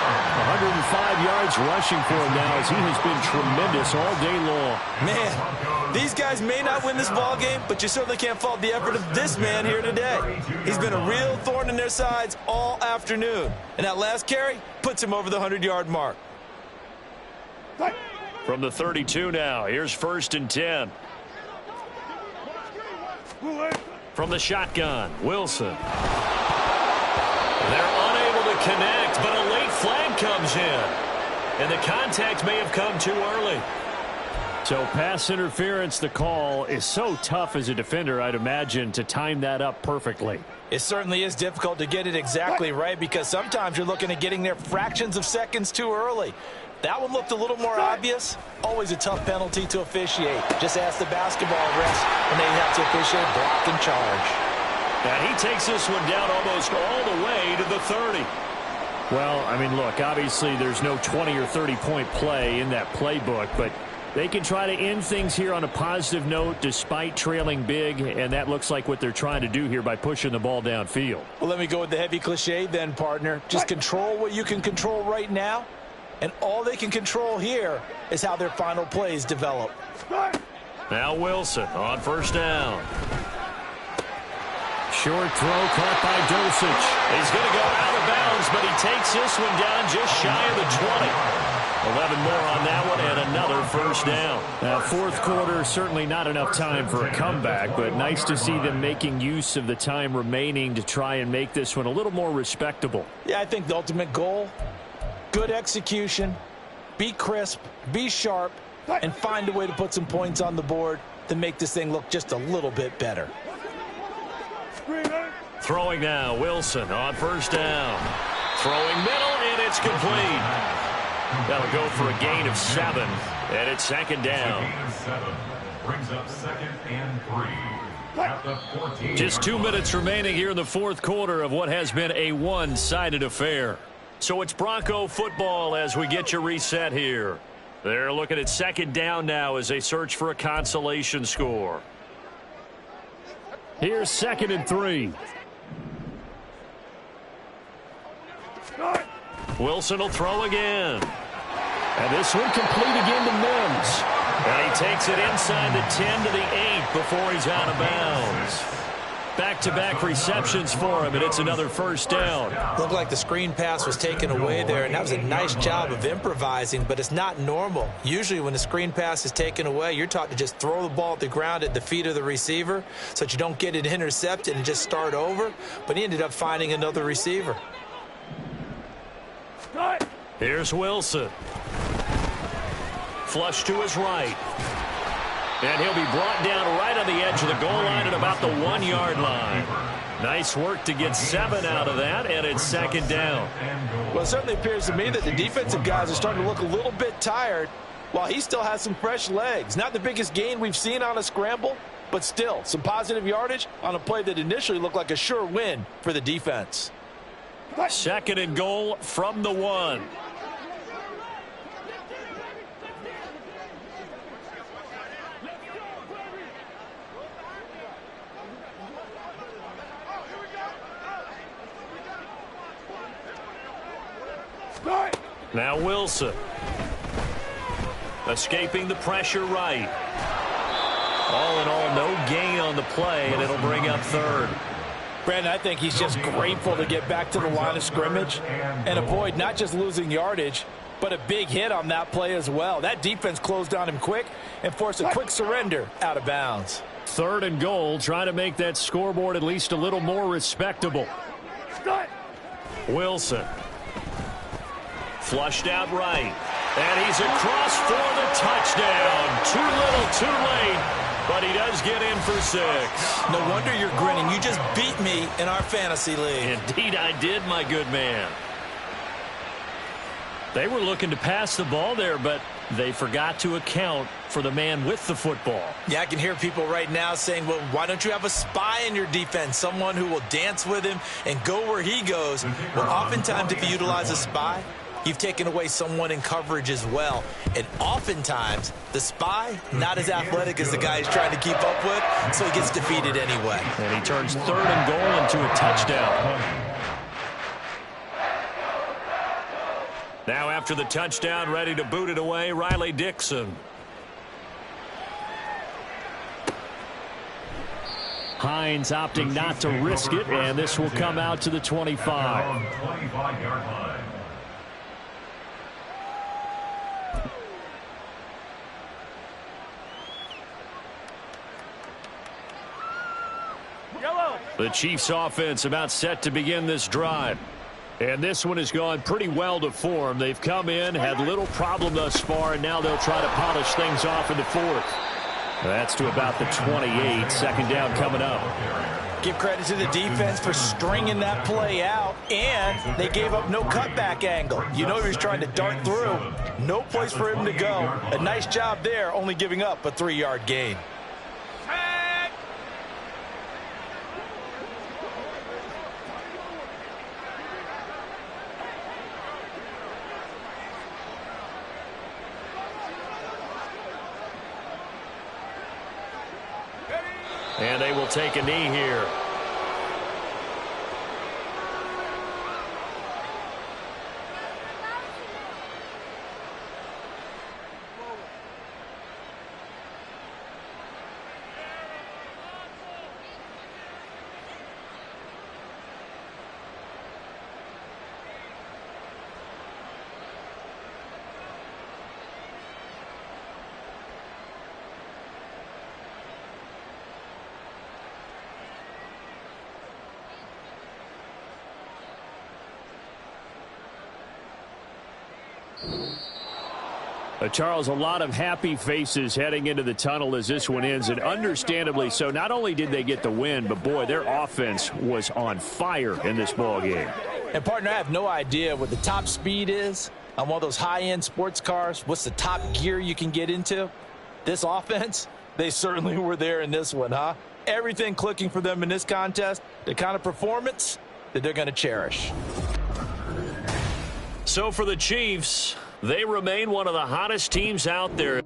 S1: 105 yards rushing for him now as he has been tremendous all day long.
S3: Man, these guys may not win this ball game, but you certainly can't fault the effort of this man here today. He's been a real thorn in their sides all afternoon. And that last carry puts him over the 100-yard mark.
S1: From the 32 now, here's 1st and 10. From the shotgun, Wilson. They're unable to connect, but a late flag comes in. And the contact may have come too early. So pass interference, the call is so tough as a defender, I'd imagine, to time that up perfectly.
S3: It certainly is difficult to get it exactly right because sometimes you're looking at getting there fractions of seconds too early. That one looked a little more obvious. Always a tough penalty to officiate. Just ask the basketball refs when they have to officiate block and charge.
S1: And he takes this one down almost all the way to the 30. Well, I mean, look, obviously there's no 20 or 30-point play in that playbook, but they can try to end things here on a positive note despite trailing big, and that looks like what they're trying to do here by pushing the ball downfield.
S3: Well, let me go with the heavy cliche then, partner. Just control what you can control right now, and all they can control here is how their final plays develop.
S1: Now Wilson on first down. Short throw caught by Dulcich. He's going to go out of bounds, but he takes this one down just shy of the 20. 11 more on that one and another first down. Now, fourth quarter, certainly not enough time for a comeback, but nice to see them making use of the time remaining to try and make this one a little more respectable.
S3: Yeah, I think the ultimate goal, good execution, be crisp, be sharp, and find a way to put some points on the board to make this thing look just a little bit better.
S1: Throwing now, Wilson on first down. Throwing middle, and it's complete. That'll go for a gain of 7, and it's second down.
S4: Gain of 7 brings up 2nd and 3 at the 14.
S1: Just 2 minutes remaining here in the fourth quarter of what has been a one-sided affair. So it's Bronco football as we get you reset here. They're looking at second down now as they search for a consolation score. Here's 2nd and 3. Wilson will throw again. And this one complete again to Mims. And he takes it inside the 10 to the 8 before he's out of bounds. Back-to-back receptions for him, and it's another first down.
S3: Looked like the screen pass was taken away there, and that was a nice job of improvising, but it's not normal. Usually when the screen pass is taken away, you're taught to just throw the ball at the ground at the feet of the receiver so that you don't get it intercepted and just start over, but he ended up finding another receiver.
S1: Here's Wilson. Flush to his right. And he'll be brought down right on the edge of the goal line at about the 1-yard line. Nice work to get 7 out of that, and it's second down.
S3: Well, it certainly appears to me that the defensive guys are starting to look a little bit tired while he still has some fresh legs. Not the biggest gain we've seen on a scramble, but still some positive yardage on a play that initially looked like a sure win for the defense.
S1: Second and goal from the 1. Now Wilson. Escaping the pressure right. All in all, no gain on the play, and it'll bring up 3rd.
S3: Brandon, I think he's just grateful to get back to the line of scrimmage and avoid not just losing yardage, but a big hit on that play as well. That defense closed on him quick and forced a quick surrender out of bounds.
S1: 3rd and goal, trying to make that scoreboard at least a little more respectable. Wilson. Flushed out right. And he's across for the touchdown. Too little, too late. But he does get in for 6.
S3: No wonder you're grinning. You just beat me in our fantasy league.
S1: Indeed I did, my good man. They were looking to pass the ball there, but they forgot to account for the man with the football.
S3: Yeah, I can hear people right now saying, well, why don't you have a spy in your defense, someone who will dance with him and go where he goes? Well, oftentimes if you utilize a spy, you've taken away someone in coverage as well. And oftentimes, the spy, not as athletic as the guy he's trying to keep up with, so he gets defeated anyway.
S1: And he turns 3rd and goal into a touchdown. Now after the touchdown, ready to boot it away, Riley Dixon. Hines opting not to risk it, and this will come out to the 25.
S4: 25-yard line.
S1: The Chiefs offense about set to begin this drive. And this one has gone pretty well to form. They've come in, had little problem thus far, and now they'll try to polish things off in the 4th. That's to about the 28. Second down coming up.
S3: Give credit to the defense for stringing that play out, and they gave up no cutback angle. You know he was trying to dart through. No place for him to go. A nice job there, only giving up a 3-yard gain.
S1: And they will take a knee here. Charles, a lot of happy faces heading into the tunnel as this one ends, and understandably so. Not only did they get the win, but, boy, their offense was on fire in this ball game.
S3: And, partner, I have no idea what the top speed is on one of those high-end sports cars. What's the top gear you can get into? This offense, they certainly were there in this one, huh? Everything clicking for them in this contest, the kind of performance that they're going to cherish.
S1: So for the Chiefs, they remain one of the hottest teams out there.